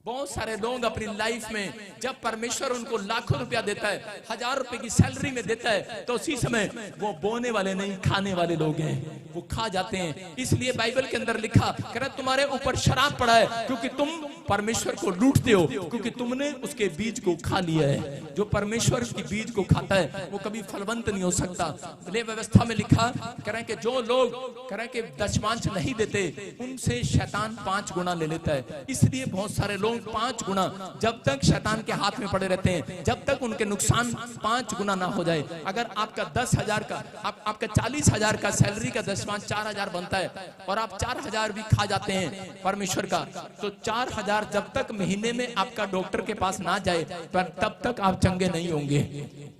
बहुत सारे लोग अपनी लाइफ में जब परमेश्वर उनको लाखों रुपया देता है, 1000 रुपए की सैलरी में देता है, तो उसी समय वो बोने वाले नहीं, खाने वाले लोग हैं। वो खा जाते हैं। इसलिए बाइबल के अंदर लिखा, कह रहा तुम्हारे ऊपर शराप पड़ा है क्योंकि तुम परमेश्वर को लूटते हो, क्योंकि तुमने उसके बीज को खा लिया है। जो परमेश्वर की बीज को खाता है वो कभी फलवंत नहीं हो सकता। ले व्यवस्था में लिखा, कह रहे कि जो लोग कह रहे कि दशमांश नहीं देते उनसे शैतान 5 गुना ले लेता है। इसलिए बहुत सारे लोग 5 गुना जब तक शैतान के हाथ में पड़े रहते हैं, जब तक उनके नुकसान 5 गुना ना हो जाए। अगर आपका 10,000 का आपका 40,000 का सैलरी का दशमांश 4,000 बनता है और आप 4,000 भी खा जाते हैं परमेश्वर का, तो 4,000 जब तक महीने में आपका डॉक्टर के पास ना जाए पर तब तक आप चंगे नहीं होंगे।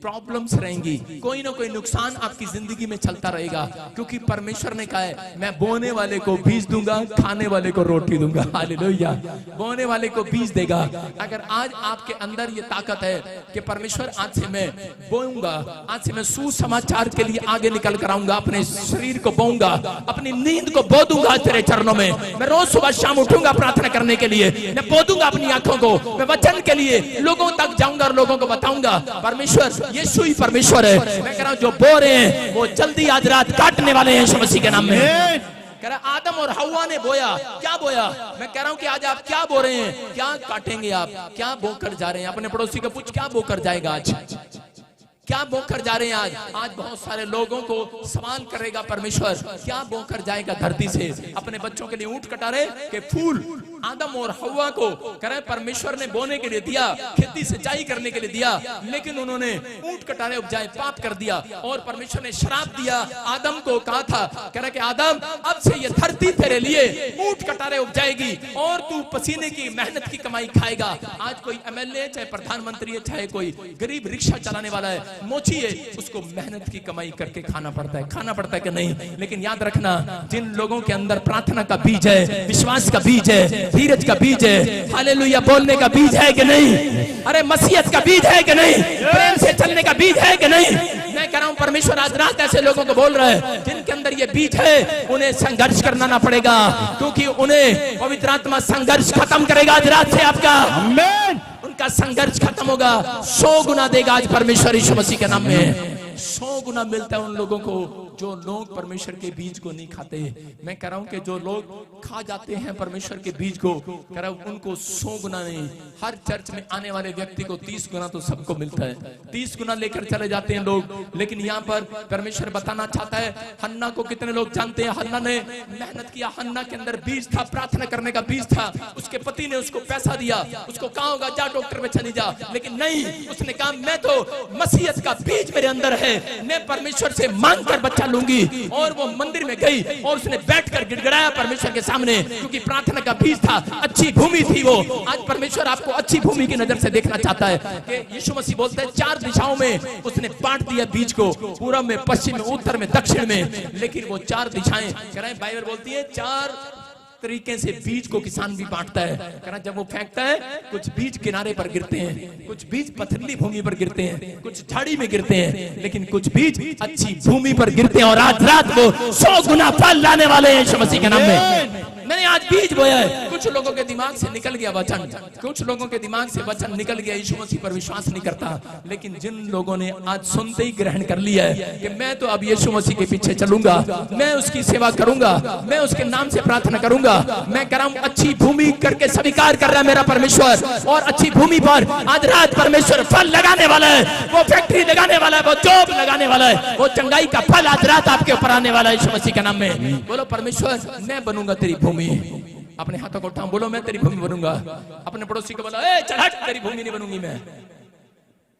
प्रॉब्लम्स रहेंगी, कोई ना कोई नुकसान आपकी जिंदगी में चलता रहेगा, क्योंकि परमेश्वर ने कहा है मैं बोने वाले को बीज दूंगा, खाने वाले को रोटी दूंगा। हालेलुया। बोने वाले को बीज देगा। अगर आज आपके अंदर ये ताकत है कि परमेश्वर आज से मैं बोऊंगा, आज से मैं सुसमाचार के लिए आगे निकल कर आऊंगा, अपने शरीर को बोऊंगा, अपनी नींद को बो दूंगा तेरे चरणों में। मैं रोज सुबह शाम उठूंगा प्रार्थना करने के लिए, मैं बो दूंगा अपनी आंखों को, मैं वचन के लिए लोगों तक जाऊंगा और लोगों को बताऊंगा परमेश्वर यीशु ही परमेश्वर है। मैं कह रहा हूं जो बो रहे हैं वो जल्दी आज रात काटने वाले हैं यीशु मसीह के नाम में। कह रहा आदम और हव्वा ने बोया, क्या बोया? मैं कह रहा हूं कि आज आप क्या बो रहे हैं, क्या काटेंगे आप, क्या बोकर जा रहे हैं? अपने पड़ोसी को पूछ, क्या बोकर जाएगा आज, क्या बोकर जा रहे हैं आज? आज बहुत सारे लोगों को सवाल करेगा परमेश्वर, क्या बोकर जाएगा धरती से? अपने बच्चों के लिए ऊंट कटारे के फूल आदम और हव्वा को करे परमेश्वर ने बोने के लिए दिया, खेती सिंचाई करने के लिए दिया, लेकिन उन्होंने ऊंट कटारे उपजाए, पाप कर दिया। और परमेश्वर ने श्राप दिया आदम को, कहा था कह रहा कि आदम अब से ये धरती तेरे लिए ऊंट कटारे उपजाएगी और तू पसीने की मेहनत की कमाई खाएगा। आज कोई एमएलए चाहे प्रधानमंत्री है, चाहे कोई गरीब रिक्शा चलाने वाला है, मोची है, उसको मेहनत की कमाई करके खाना पड़ता है कि नहीं? लेकिन याद रखना, जिन लोगों के अंदर प्रार्थना का बीज है, विश्वास का बीज है, धीरज का बीज है, हालेलुया बोलने का बीज है कि नहीं? अरे मसीहत का बीज है कि नहीं? प्रेम से चलने का बीज है कि नहीं? मैं कह रहा हूं परमेश्वर आज रात ऐसे लोगों को बोल रहा है जिनके अंदर ये बीज है, उन्हें संघर्ष करना ना पड़ेगा, क्योंकि उन्हें पवित्र आत्मा संघर्ष खत्म करेगा आज रात से। आपका आमीन। उनका संघर्ष खत्म होगा, 100 गुना देगा आज परमेश्वर यीशु मसीह के नाम में। 100 गुना मिलता है उन लोगों को जो लोग परमेश्वर के बीज को नहीं खाते। मैं कह रहा हूं कि जो लोग खा जाते हैं परमेश्वर के बीज को, कह रहा हूं उनको 100 गुना नहीं, हर चर्च में आने वाले व्यक्ति को 30 गुना तो सबको मिलता है। 30 गुना लेकर चले जाते हैं लोग। लेकिन यहाँ पर परमेश्वर बताना चाहता है, हन्ना को कितने लोग जानते हैं? हन्ना ने मेहनत किया, हन्ना के अंदर बीज था, प्रार्थना करने का बीज था। उसके पति ने उसको पैसा दिया, उसको कहा होगा जा डॉक्टर में चली जा, लेकिन नहीं, उसने कहा मैं तो मसीहत का बीज मेरे अंदर है, मैं परमेश्वर से मांग कर बच्चा लूंगी। और वो मंदिर में गई और उसने बैठकर गिड़गिड़ाया परमेश्वर के सामने, क्योंकि प्रार्थना का बीज था, अच्छी भूमि थी वो। आज परमेश्वर आपको अच्छी भूमि की नजर से देखना चाहता है कि यीशु मसीह बोलते हैं 4 दिशाओं में उसने बांट दिया बीज को, पूरब में, पश्चिम में, उत्तर में, दक्षिण में। लेकिन वो 4 दिशाएं, कह रहे हैं बाइबल बोलती है 4 तरीके से बीज को किसान भी बांटता है। कहना जब वो फेंकता है, कुछ बीज किनारे पर गिरते हैं, कुछ बीज पथरीली भूमि पर गिरते हैं, कुछ झाड़ी में गिरते हैं, लेकिन कुछ बीज अच्छी भूमि पर गिरते हैं और आज रात को 100 गुना फल लाने वाले हैं यीशु मसीह के नाम में। मैंने आज बीज बोया है। कुछ लोगों के दिमाग से निकल गया वचन, कुछ लोगों के दिमाग से वचन निकल गया, यीशु मसीह पर विश्वास नहीं करता। लेकिन जिन लोगों ने आज सुनते ही ग्रहण कर लिया है कि मैं तो अब यीशु मसीह के पीछे चलूंगा, मैं उसकी सेवा करूंगा, मैं उसके नाम से प्रार्थना करूंगा, मैं कह रहा हूं अच्छी भूमि करके स्वीकार कर रहा है मेरा परमेश्वर, और अच्छी भूमि पर आज रात परमेश्वर फल लगाने वाला है, वो फैक्ट्री लगाने वाला है, वो जॉब लगाने वाला है, वो चंगाई का फल आज रात आपके ऊपर आने वाला है यीशु मसीह के नाम में। बोलो परमेश्वर मैं बनूंगा तेरी भूमि। अपने हाथों को उठाओ, बोलो मैं तेरी भूमि बनूंगा। अपने पड़ोसी को बोलो ए चल हट, तेरी भूमि नहीं बनूंगी मैं,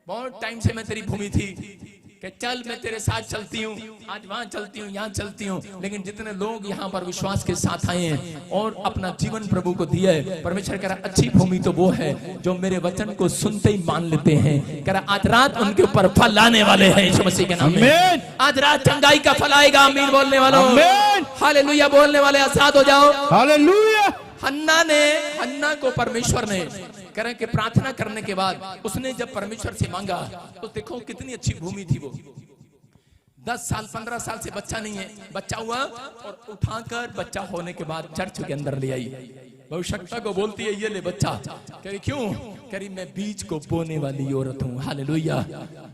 बहुत टाइम से मैं तेरी भूमि थी। कि चल मैं तेरे साथ चलती हूँ, आज वहां चलती हूँ, यहाँ चलती हूँ। लेकिन जितने लोग यहाँ पर विश्वास के साथ आए हैं और अपना जीवन प्रभु को दिया है, परमेश्वर कह रहा अच्छी भूमि तो वो है जो मेरे वचन को सुनते ही मान लेते हैं। कह रहा आज रात उनके ऊपर फल आने वाले हैं यीशु मसीह के नाम में। आज रात चंगाई का फल आएगा। आमीन बोलने वालों, हालेलुया बोलने वाले आजाद हो जाओ। हालेलुया। हन्ना को परमेश्वर ने कह रहे कि प्रार्थना करने के बाद उसने जब परमेश्वर से मांगा तो देखो कितनी अच्छी भूमि थी वो। 10 साल 15 साल से बच्चा नहीं है, बच्चा हुआ और उठाकर बच्चा होने के बाद चर्च के अंदर ले आई। भविष्यता को बोलती है ये ले बच्चा। कह रही क्यों? कह रही मैं बीज को बोने वाली औरत हूँ। हालेलुया,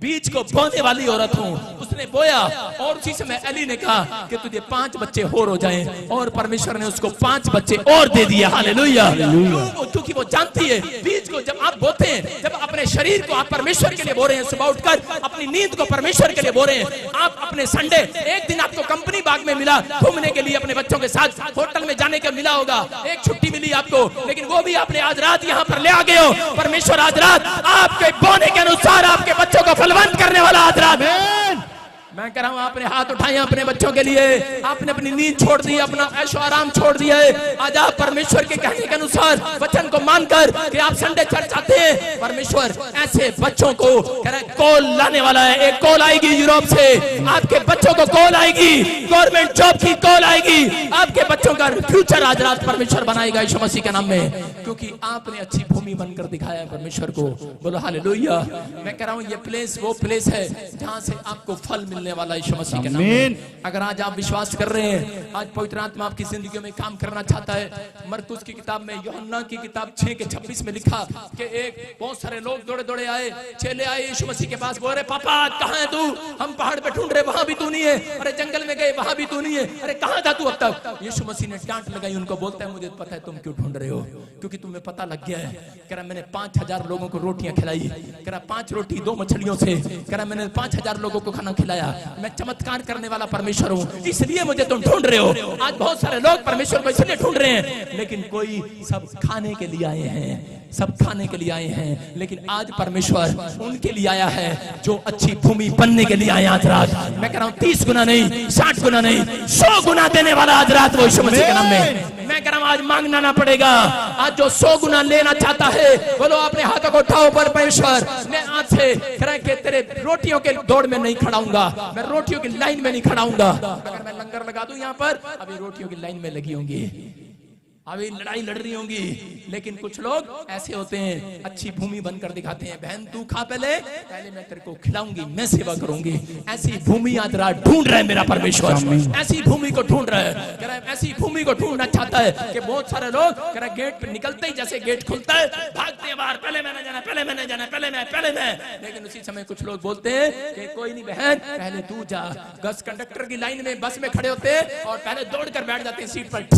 बीज को बोने वाली औरत हूँ। उसने बोया और उसी समय एली ने कहा कि तुझे 5 बच्चे और हो जाएं, और परमेश्वर ने उसको 5 बच्चे और दे दिए। हालेलुया। क्योंकि वो जानती है बीज को जब आप बोते हैं, जब अपने शरीर को आप परमेश्वर के लिए बो रहे हैं, सुबह उठकर अपनी नींद को परमेश्वर के लिए बो रहे हैं। आप अपने संडे एक दिन आपको कंपनी बाग में मिला घूमने के लिए, अपने बच्चों के साथ होटल में जाने का मिला होगा, एक छुट्टी मिली आपको, लेकिन वो भी आपने आज रात यहाँ पर ले आ गए हो। परमेश्वर आज रात आपके बोने के अनुसार आपके बच्चों को फलवंत करने वाला आज रात मैं कह रहा हूँ। आपने हाथ उठाए अपने बच्चों के लिए, आपने अपनी नींद छोड़ दी, अपना ऐशो आराम छोड़ दिया है। आज आप परमेश्वर के कहने के अनुसार वचन को मानकर कि आप संडे चर्च आते हैं, परमेश्वर ऐसे बच्चों को कह रहा है कॉल लाने वाला है। एक कॉल आएगी यूरोप से, आपके बच्चों को कॉल आएगी, गवर्नमेंट जॉब की कॉल आएगी, आपके बच्चों का फ्यूचर आज रात परमेश्वर बनाएगा यीशु मसीह के नाम में, क्योंकि आपने अच्छी भूमि बनकर दिखाया परमेश्वर को। बोलो हालेलुया। मैं कह रहा हूँ ये प्लेस वो प्लेस है जहाँ से आपको फल मिलने वाला यीशु मसीह के नाम में। अगर आज आप विश्वास कर रहे हैं, आज पवित्र आत्मा आपकी जिंदगी में काम करना चाहता है। मरकुस की किताब में, यूहन्ना की किताब 6:26 में लिखा कि एक बहुत सारे लोग दौड़े दौड़े आए, चेले आए यीशु मसीह के पास, बोल रहे पापा कहाँ है तू? हम पहाड़ पे ढूंढ रहे, वहां भी तू नहीं है। अरे जंगल में गए, वहां भी तू नहीं है। अरे कहाँ था तू अब तक? यीशु मसीह ने डांट लगाई उनको, बोलता है मुझे पता है तुम क्यों ढूंढ रहे हो, क्योंकि तुम्हें पता लग गया है। कह रहा मैंने 5000 लोगों को रोटियां खिलाई। कह रहा 5 रोटी 2 मछलियों से, कह रहा मैंने 5000 लोगों को खाना खिलाया। मैं चमत्कार करने वाला परमेश्वर हूँ, इसलिए मुझे तुम ढूंढ रहे हो। आज बहुत सारे लोग परमेश्वर को इसलिए ढूंढ रहे हैं, लेकिन कोई सब खाने के लिए आए हैं, सब खाने के लिए आए हैं, लेकिन आज परमेश्वर उनके लिए आया है जो अच्छी भूमि बनने के लिए आए। आज रात मैं कह रहा हूँ 30 गुना नहीं, 60 गुना नहीं, 100 गुना देने वाला आज रात वो यीशु मसीह के नाम में। मैं कह रहा हूँ आज मांगना ना पड़ेगा। आज जो 100 गुना लेना चाहता है, बोलो अपने हाथों को उठाओ पर परमेश्वर मैं आज से कह रहा कि तेरे रोटियों के दौड़ में नहीं खड़ाऊंगा, मैं रोटियों की लाइन में नहीं खड़ाऊंगा। अगर मैं लंगर लगा दूं यहाँ पर, अभी रोटियों की लाइन में लगी होंगी, अभी लड़ाई लड़ रही होंगी। लेकिन कुछ लोग ऐसे होते हैं, अच्छी भूमि बनकर दिखाते हैं, बहन तू खा पहले मैं तेरे को खिलाऊंगी, मैं सेवा करूंगी। ऐसी भूमि आज रात ढूंढ रहा है मेरा परमेश्वर, ऐसी भूमि को ढूंढ रहा है। कह रहा है ऐसी भूमि को ढूंढना चाहता है कि बहुत सारे लोग कह रहा है गेट पे निकलते ही जैसे गेट खुलता है भागते हैं बाहर, पहले मैंने जाना, पहले मैंने जाना, पहले मैं। लेकिन उसी समय कुछ लोग बोलते हैं कि कोई नहीं बहन पहले तू जा। बस कंडक्टर की लाइन में बस में खड़े होते हैं और पहले दौड़ कर बैठ जाते हैं सीट पर।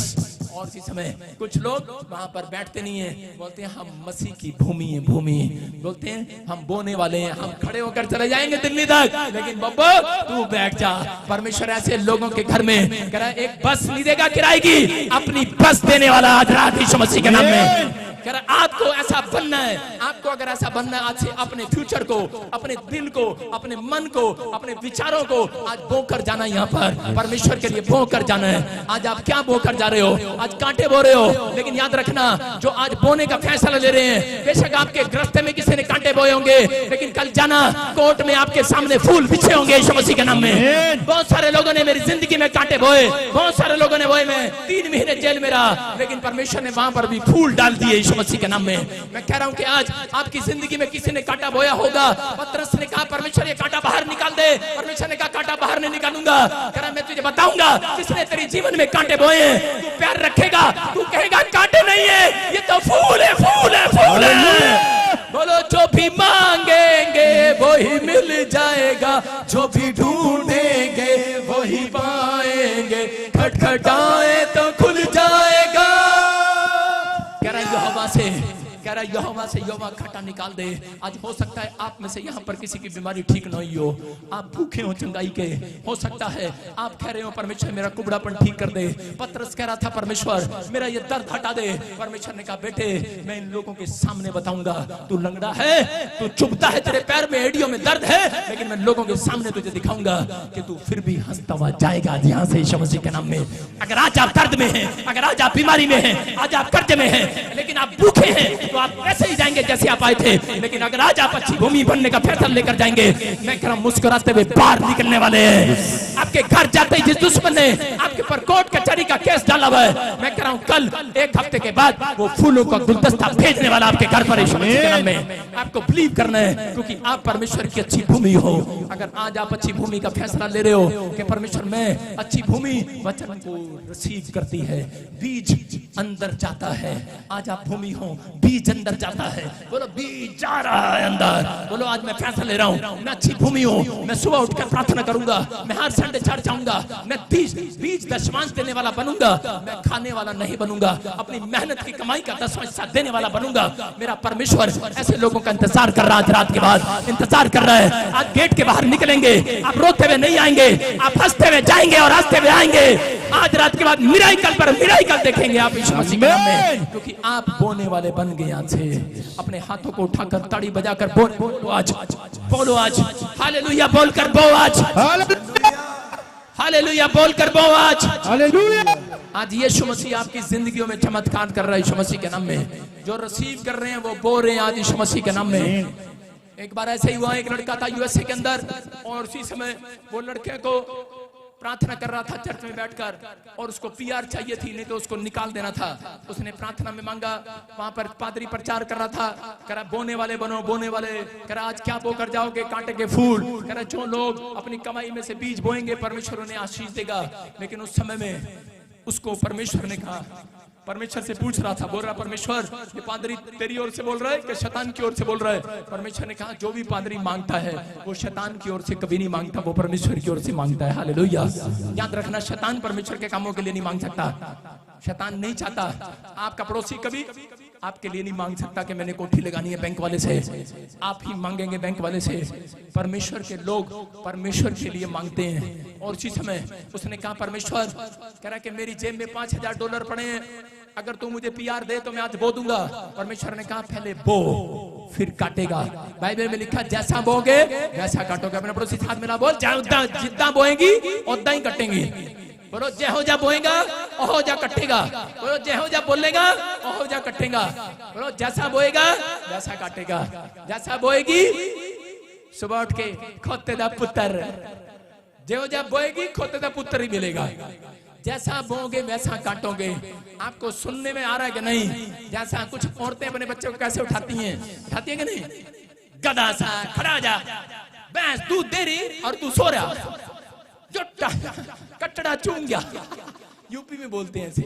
और इसी समय कुछ लोग वहां पर बैठते नहीं है, बोलते हैं हम मसीह की भूमि है, भूमि बोलते हैं हम बोने वाले हैं, हम खड़े होकर चले जाएंगे दिल्ली तक, लेकिन बब्बा तू बैठ जा। परमेश्वर ऐसे लोगों के घर में कह रहा है एक बस नहीं देगा किराए की, अपनी बस देने वाला आज रात यीशु मसीह के नाम में। कह रहा आपको ऐसा बनना है, आपको अगर ऐसा बनना है आज से अपने फ्यूचर को, अपने दिल को, अपने मन को, अपने विचारों को आज बो कर जाना, यहाँ पर परमेश्वर के लिए बो कर जाना है। आज आप क्या बो कर जा रहे हो? आज कांटे बो रहे हो, लेकिन याद रखना जो आज बोने का फैसला ले रहे हैं, बेशक आपके रास्ते में किसी ने कांटे बोए होंगे, लेकिन कल जाना कोर्ट में आपके सामने फूल बिछे होंगे यीशु मसीह के नाम में। बहुत सारे लोगों ने मेरी जिंदगी में कांटे बोए, बहुत सारे लोगों ने बोए, मैं 3 महीने जेल में रहा, लेकिन परमेश्वर ने वहां पर भी फूल डाल दिए मसीह के नाम में। मैं कह रहा हूं कि आज आपकी जिंदगी में किसी ने कांटा बोया होगा, पतरस ने कहा परमेश्वर ये कांटा बाहर निकाल दे, परमेश्वर ने कहा कांटा बाहर नहीं निकालूंगा। कह रहा मैं तुझे बताऊंगा किसने तेरे जीवन में कांटे बोए हैं, तू प्यार रखेगा, तू कहेगा कांटे नहीं है, ये तो फूल है, फूल है, फूल है। बोलो जो भी मांगेंगे वही मिल जाएगा, जो भी ढूंढेंगे वही पाएंगे, खटखटाए तो खुल जाएगा। कह रहा है जो हवा से कह रहा यहोवा से यहोवा घाटा निकाल दे। आज हो सकता है आप में से यहाँ पर किसी की बीमारी ठीक न हुई हो, आप भूखे हो चंगाई के, हो सकता है आप कह रहे हो परमेश्वर मेरा कुबड़ापन ठीक कर दे। पतरस कह रहा था परमेश्वर मेरा ये दर्द हटा दे। परमेश्वर ने कहा बेटे मैं इन लोगों के सामने बताऊंगा, तू लंगड़ा है, तू चुभता है, तेरे पैर में एड़ियों में दर्द है, लेकिन मैं लोगों के सामने तुझे दिखाऊंगा कि तू फिर भी हंसता हुआ जाएगा यहाँ से यीशु मसीह के नाम में। अगर आज आप दर्द में हैं, अगर आज आप बीमारी में हैं, आज आप कर्ज में हैं, लेकिन आप भूखे हैं, तो आप ऐसे ही जाएंगे जैसे आप आए थे। लेकिन अगर आज आप अच्छी भूमि बनने का फैसला लेकर जाएंगे, मैं कह रहा हूं मुस्कुराते हुए बाहर निकलने वाले हैं। आपके घर जाते ही जिस दुश्मन ने आपके पर कोर्ट कचहरी का केस डाला हुआ है, मैं कह रहा हूं कल एक हफ्ते के बाद वो फूलों का गुलदस्ता भेजने वाला आपके घर पर यीशु मसीह के नाम में। आपको बिलीव करना है क्योंकि आप परमेश्वर की अच्छी भूमि हो। अगर आज आप अच्छी भूमि का फैसला ले रहे हो कि परमेश्वर में अच्छी भूमि वचन को रिसीव करती है, बीज अंदर जाता है। आज आप भूमि हो, बीज अंदर जाता है। बोलो बीज जा रहा है अंदर। बोलो आज मैं फैसला ले रहा हूँ, मैं अच्छी भूमि हूँ, मैं सुबह उठकर प्रार्थना करूंगा, मैं हर संडे चर्च जाऊंगा, मैं बीज दशमांश देने वाला बनूंगा, मैं खाने वाला नहीं बनूंगा, अपनी मेहनत की कमाई का 10वां हिस्सा देने वाला बनूंगा। मेरा परमेश्वर ऐसे लोगों का इंतजार कर रहा है, आज रात के बाद इंतजार कर रहा है। आज गेट के बाहर निकलेंगे, आप रोते हुए नहीं आएंगे, आप हंसते हुए जाएंगे और हंसते हुए आएंगे। आज रात के बाद मिराकल पर मिराकल देखेंगे आप यीशु मसीह के नाम में, क्योंकि आप बोने वाले बन गए। आज से अपने हाथों को उठाकर ताड़ी बजाकर बोलो आज, बोलो आज हालेलुया बोलकर बो आज, हालेलुया बोलकर बो आज, हालेलुया। आज यीशु मसीह आपकी जिंदगियों में चमत्कार कर रहा है यीशु मसीह के नाम में। जो रिसीव कर रहे हैं वो बो रहे हैं आज यीशु मसीह के नाम में। एक बार ऐसे ही हुआ, एक लड़का था यूएसए के अंदर और उसी समय वो लड़के को प्रार्थना कर रहा था चर्च में बैठकर और उसको पीआर चाहिए थी, नहीं तो उसको निकाल देना था। उसने प्रार्थना में मांगा, वहां पर पादरी प्रचार कर रहा था, कह रहा बोने वाले बनो, बोने वाले, कह रहा आज क्या बो कर जाओगे कांटे के फूल, कह रहा जो लोग अपनी कमाई में से बीज बोएंगे परमेश्वर उन्हें आशीष देगा। लेकिन उस समय में उसको परमेश्वर ने कहा, परमेश्वर से पूछ रहा था, बोल रहा परमेश्वर ये पादरी तेरी ओर से बोल रहा है कि शैतान की ओर से बोल रहा है? परमेश्वर ने कहा जो भी पादरी मांगता है वो शैतान की ओर से कभी नहीं मांगता, वो परमेश्वर की ओर से मांगता है। हालेलुया। याद रखना, शैतान परमेश्वर के कामों के लिए नहीं मांग सकता। शैतान नहीं चाहता, आपका पड़ोसी कभी आपके लिए नहीं मांग सकता कि मैंने कोठी लगानी है बैंक वाले से, आप ही मांगेंगे बैंक वाले से। परमेश्वर के लोग परमेश्वर के लिए मांगते हैं। और उसी समय उसने कहा परमेश्वर, कह रहा कि मेरी जेब में $5000 पड़े हैं, अगर तू मुझे पीआर दे तो मैं आज बो दूंगा। परमेश्वर ने कहा पहले बो फिर काटेगा। बाइबल में लिखा जैसा बोगे वैसा काटोगे। अपने पड़ोसी साथ मिला बोल, जितना बोएगी उतना ही कटेंगी। बोलो जय हो जा बोएगा ओहो जा कटेगा। बोलो जय हो जा बोलेगा ओहो जा कटेगा। बोलो जैसा बोएगा वैसा काटेगा। जैसा बोएगी सुबह उठ के खोते दा पुत्र, जय हो जा बोएगी खोते दा पुत्र ही मिलेगा। जैसा बोगे वैसा काटोगे। आपको सुनने में आ रहा है कि नहीं? जैसा कुछ औरतें अपने बच्चे को कैसे उठाती हैं, उठाती है कि नहीं? गधा सा खड़ा जा, भैंस दूध दे रही और तू सो रहा, कटड़ा चूम गया। यूपी में बोलते हैं ऐसे,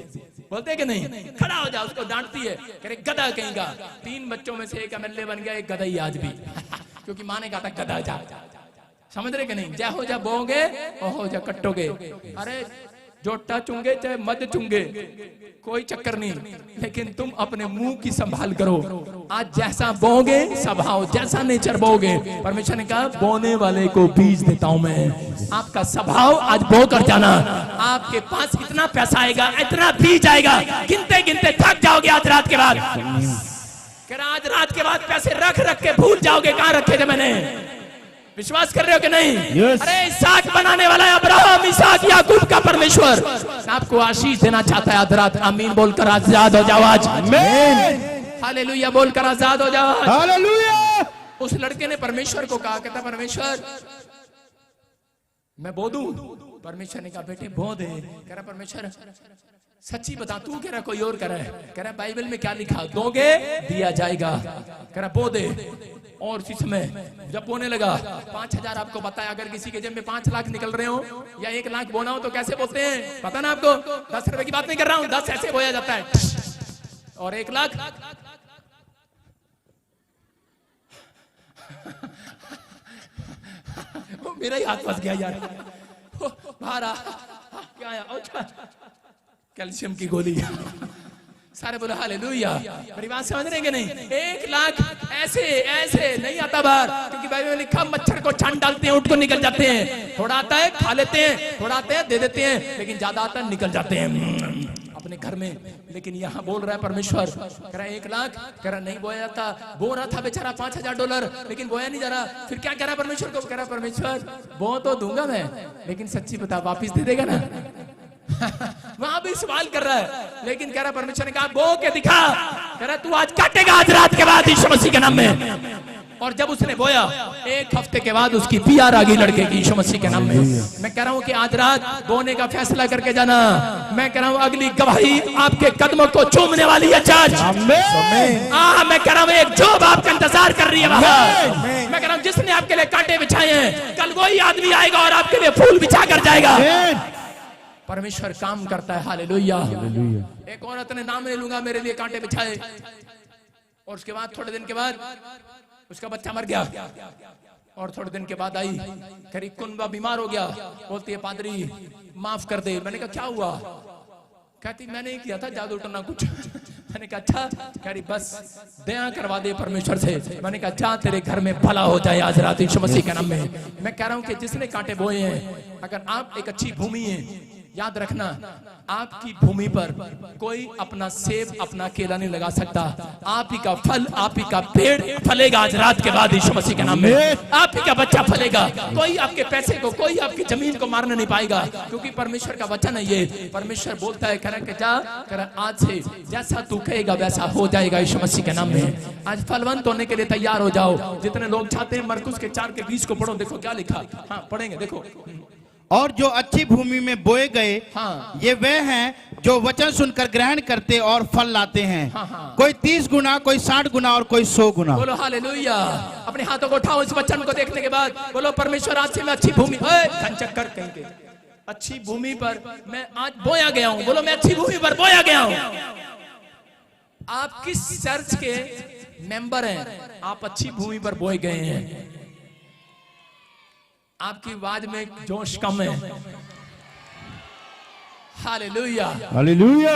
बोलते हैं कि नहीं? खड़ा हो जा, उसको डांटती है, कह रहे गधा कहेगा। 3 बच्चों में से एक एमएलए बन गया, एक गधा ही आज भी क्योंकि माँ ने कहा था गधा जा। समझ रहे कि नहीं? जय हो जा बोगे ओहो जा कटोगे। अरे जोटा चुंगे चाहे मद चुंगे कोई चक्कर नहीं, लेकिन तुम अपने मुंह की संभाल करो। आज जैसा बोगे स्वभाव, जैसा नेचर बोगे। परमेश्वर ने कहा बोने वाले को बीज देता हूं मैं। आपका स्वभाव आज बो कर जाना। आपके पास इतना पैसा आएगा, इतना बीज आएगा, गिनते गिनते थक जाओगे आज रात के बाद। आज रात के बाद पैसे रख रख के भूल जाओगे कहां रखे थे मैंने। विश्वास कर रहे हो कि नहीं? yes. अरे इसहाक बनाने वाला है, अब्राहम इसहाक याकूब का परमेश्वर आपको आशीष देना चाहता है। आदरात आमीन बोलकर आजाद हो जाओ आज। आमीन हालेलुया बोलकर आजाद हो जाओ। हालेलुया। उस लड़के ने परमेश्वर को कहा, कहता परमेश्वर मैं बो दूं? परमेश्वर ने कहा बेटे बो दे। कह रहा परमेश्वर सच्ची बता, तू कह रहा कोई और कह रहा है? कह रहा बाइबल में क्या लिखा, दोगे दिया जाएगा। कह रहा बो दे। और इसी समय जब बोने लगा 5000, आपको पता है अगर किसी के जेब में 5 लाख निकल रहे हो या 1 लाख बोना हो तो कैसे बोलते हैं पता ना आपको? 10 रुपए की बात नहीं कर रहा हूं, 10 ऐसे बोया जाता है। और 1 लाख मेरा ही हाथ फंस गया यार, बाहर आ क्या आया? कैल्शियम की गोली। सारे बोले हालेलुया। मेरी बात समझ रहे हैं कि नहीं? 1 लाख ऐसे ऐसे नहीं आता बाहर, क्योंकि बाइबल में लिखा मच्छर को छान डालते हैं, उठ को निकल जाते हैं। थोड़ा आता है खा लेते हैं, थोड़ा आता है दे देते हैं, लेकिन ज्यादा आता है निकल जाते हैं अपने घर में। लेकिन यहाँ बोल रहा है परमेश्वर, कह रहा है 1 लाख, कह रहा नहीं बोया जाता, बो रहा था बेचारा $5000, लेकिन बोया नहीं जा रहा। फिर क्या कह रहा है परमेश्वर को? कह रहा परमेश्वर बो तो दूंगा मैं, लेकिन सच्ची बता वापिस दे देगा ना? वहां भी सवाल कर रहा है, लेकिन कह रहा परमेश्वर ने कहा बो के दिखा। कह रहा तू आज काटेगा आज रात के बाद यीशु मसीह के नाम में। और जब उसने बोया 1 हफ्ते के बाद उसकी PR आ गई लड़के की यीशु मसीह के नाम में। मैं कह रहा हूँ कि आज रात बोने का फैसला करके जाना। मैं कह रहा हूँ अगली गवाही आपके कदमों को चूमने वाली है चर्च। मैं कह रहा हूँ एक जॉब आपका इंतजार कर रही है बाहर। मैं कह रहा हूँ जिसने आपके लिए कांटे बिछाए हैं, कल वही आदमी आएगा और आपके लिए फूल बिछा कर जाएगा। परमेश्वर काम करता है। हालेलुया। एक औरत ने नाम ले लूंगा मेरे लिए कांटे बिछाए, और उसके बाद थोड़े दिन के बाद उसका बच्चा मर गया। और थोड़े दिन के बाद आई, करीब कुनबा बीमार हो गया। बोलती है पादरी माफ कर दे। मैंने कहा क्या हुआ? कहती मैंने ही किया था जादू टोना कुछ। मैंने कहा अच्छा? कह रही बस दया करवा दे परमेश्वर से। मैंने कहा अच्छा तेरे घर में भला हो जाए आज रात यीशु मसीह के नाम में। मैं कह रहा हूं कि जिसने कांटे बोए हैं, अगर आप एक अच्छी भूमि है, याद रखना आपकी भूमि पर कोई अपना सेब अपना केला नहीं लगा सकता। आप ही का फल, आप ही का पेड़ फलेगा आज रात के बाद यीशु मसीह के नाम में। आप ही का बच्चा फलेगा। कोई आपके पैसे को, कोई आपकी जमीन को मारने नहीं पाएगा, क्योंकि परमेश्वर का वचन है ये। परमेश्वर बोलता है कह जा कर आज से जैसा तू कहेगा वैसा हो जाएगा यीशु मसीह के नाम में। आज फलवंत होने के लिए तैयार हो जाओ। जितने लोग चाहते हैं मरकुस के 4:20 को पढ़ो, देखो क्या लिखा। हाँ पढ़ेंगे, देखो। और जो अच्छी भूमि में बोए गए, हाँ। ये वे हैं जो वचन सुनकर ग्रहण करते और फल लाते हैं। हाँ। कोई 30 गुना, कोई 60 गुना और कोई 100 गुना। बोलो हालेलुया। अपने हाथों को उठाओ इस वचन को देखने के बाद, बोलो परमेश्वर आज से मैं अच्छी भूमि चक्कर कहीं के अच्छी भूमि पर मैं आज बोया गया हूँ। बोलो मैं अच्छी भूमि पर बोया गया हूँ। आप किस चर्च के मेंबर हैं? आप अच्छी भूमि पर बोए गए हैं। आपकी आवाज में जोश कम है। Hallelujah, hallelujah.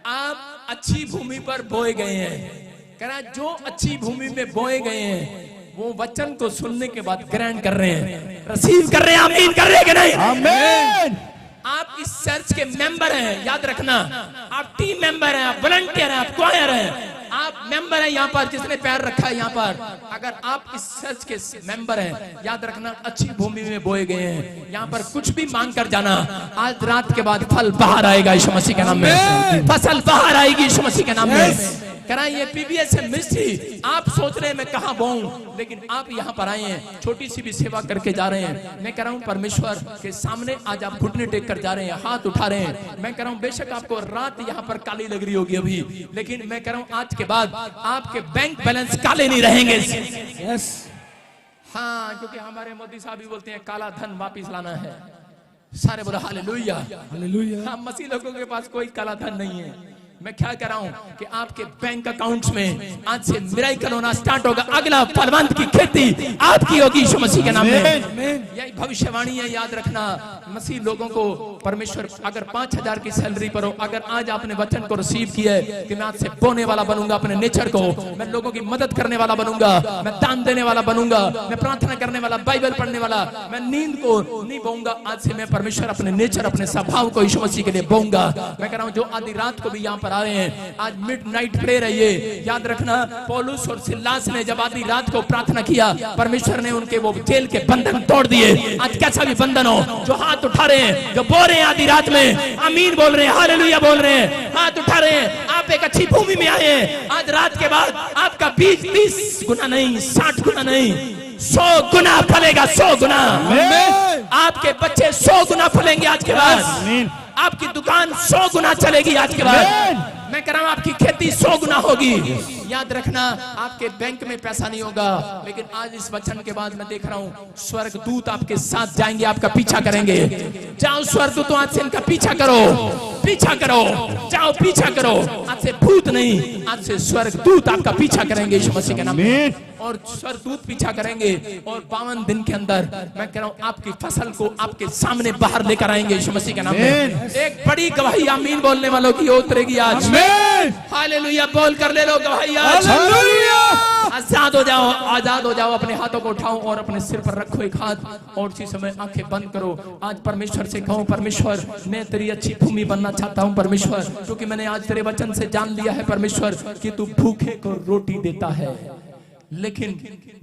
आप अच्छी भूमि पर बोए गए हैं। कह रहा जो अच्छी भूमि में बोए गए हैं वो वचन को सुनने के बाद ग्रहण कर रहे हैं, रिसीव कर रहे हैं। आमीन कर रहे हैं कि नहीं? आमीन। आप इस चर्च के मेंबर हैं, याद रखना। आप टीम मेंबर हैं, आप वॉलंटियर हैं, आप क्वायर हैं, आप मेंबर हैं। यहाँ पर जिसने पैर रखा है यहाँ पर, अगर आप इस चर्च के मेंबर हैं, याद रखना अच्छी भूमि में बोए गए हैं। यहाँ पर कुछ भी मांग कर जाना, आज रात के बाद फल बाहर आएगा यीशु मसीह के नाम में। फसल बाहर आएगी यीशु मसीह के नाम में। कह रहा है ये PBS है मिस्ट्री। आप सोच रहे हैं मैं कहाँ बोऊं, लेकिन आप यहाँ पर आए हैं, छोटी सी भी सेवा करके जा रहे हैं। मैं कह रहा हूँ परमेश्वर के सामने आज आप घुटने टेक कर जा रहे हैं, हाथ उठा रहे हैं। मैं कह रहा हूँ बेशक आपको रात यहाँ पर काली लग रही होगी अभी, लेकिन मैं कह रहा हूँ आज के बाद आपके बैंक बैलेंस काले नहीं रहेंगे। यस। हाँ, क्योंकि हमारे मोदी साहब भी बोलते हैं काला धन वापिस लाना है। सारे बोलो हालेलुया, हालेलुया। हाँ, मसीह लोगों के पास कोई काला धन नहीं है। मैं क्या कर रहा हूं कि आपके बैंक अकाउंट्स में आज से मिराकल होना स्टार्ट होगा। अगला फलवंत की खेती आपकी होगी यीशु मसीह के नाम में। यही भविष्यवाणी है, याद रखना। मसीह लोगों को परमेश्वर अगर 5000 की सैलरी पर हो, अगर आज आपने वचन को रिसीव किया है कि मैं आज से बोने वाला बनूंगा अपने नेचर को, मैं लोगों की मदद करने वाला बनूंगा, मैं दान देने वाला बनूंगा, मैं प्रार्थना करने वाला, बाइबल पढ़ने वाला, मैं नींद को नहीं बोऊंगा। आज से मैं परमेश्वर अपने नेचर, अपने स्वभाव को यीशु मसीह के लिए बोऊंगा। मैं कह रहा हूँ जो आधी रात को भी यहाँ पर आ रहे हैं, आज मिडनाइट प्रेयर है ये, याद रखना। पौलुस और सिलास ने जब आधी रात को प्रार्थना किया, परमेश्वर ने उनके वो जेल के बंधन तोड़ दिए। आज कैसा भी बंधन हो, जो हाथ उठा रहे हैं, जो बोल रहे हैं आधी रात में आमीन बोल रहे हैं, हालेलुया बोल रहे हैं, हाथ उठा रहे हैं, आप एक अच्छी भूमि में आए हैं। आज रात के बाद आपका 20 गुना नहीं, 60 गुना नहीं, 100 गुना फलेगा। 100 गुना आपके बच्चे 100 गुना फलेंगे आज के बाद। आपकी दुकान 100 गुना चलेगी आज के बाद। मैं कह रहा हूं आपकी खेती 100 गुना होगी। याद रखना आपके बैंक में पैसा नहीं होगा, लेकिन आज इस वचन के बाद मैं देख रहा हूं स्वर्गदूत आपके साथ जाएंगे, आपका पीछा करेंगे। जाओ स्वर्गदूतों, आज से इनका पीछा करो, पीछा करो, जाओ पीछा करो। आज से भूत नहीं, आज से स्वर्गदूत आपका पीछा करेंगे यीशु मसीह के नाम में। और स्वर्गदूत पीछा करेंगे और 52 दिन के अंदर मैं कह रहा हूं आपकी फसल को आपके सामने बाहर लेकर आएंगे यीशु मसीह के नाम में। एक बड़ी गवाही आमीन बोलने वालों की उतरेगी आज। हालेलुया बोल कर ले लो गवाही आज। आजाद हो जाओ, आजाद हो जाओ। अपने हाथों को उठाओ और अपने सिर पर रखो एक हाथ और उसी समय आंखें बंद करो। आज परमेश्वर से कहो, परमेश्वर मैं तेरी अच्छी भूमि बनना चाहता हूँ परमेश्वर, क्योंकि मैंने आज तेरे वचन से जान लिया है परमेश्वर कि तू भूखे को रोटी देता है लेकिन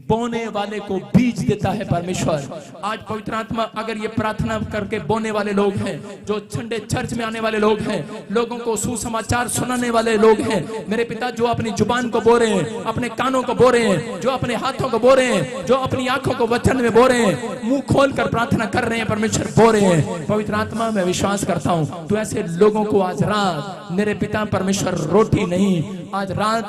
बोने वाले को बीज देता है परमेश्वर। आज पवित्र आत्मा अगर ये प्रार्थना करके बोने वाले लोग हैं, जो संडे चर्च में आने वाले लोग हैं, लोगों को सुसमाचार सुनाने वाले लोग हैं, मेरे पिता जो अपनी जुबान को बो रहे हैं, अपने कानों को बो रहे हैं, जो अपने हाथों को बो रहे हैं, जो अपनी आंखों को वचन में बो रहे हैं, मुंह खोल कर प्रार्थना कर रहे हैं परमेश्वर बो रहे हैं। पवित्र आत्मा मैं विश्वास करता हूँ तो ऐसे लोगों को आज रात मेरे पिता परमेश्वर रोटी नहीं, आज रात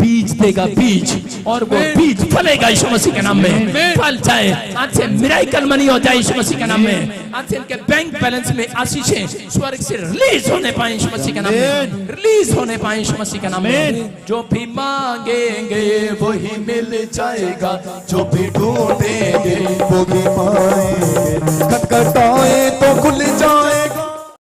बीज देगा, बीज, और वो बीज फलेगा यीशु मसीह के नाम में, फल जाए। आज से मिरेकल मनी हो जाए यीशु मसीह के नाम में। आज से इनके बैंक बैलेंस में आशीषें स्वर्ग से रिलीज होने पाए यीशु मसीह के नाम में, रिलीज होने पाए यीशु मसीह के नाम में। जो भी मांगेंगे वही मिल जाएगा, जो भी ढूंढेंगे वो भी पाएंगे, खटखटाए तो खुल जाएगा,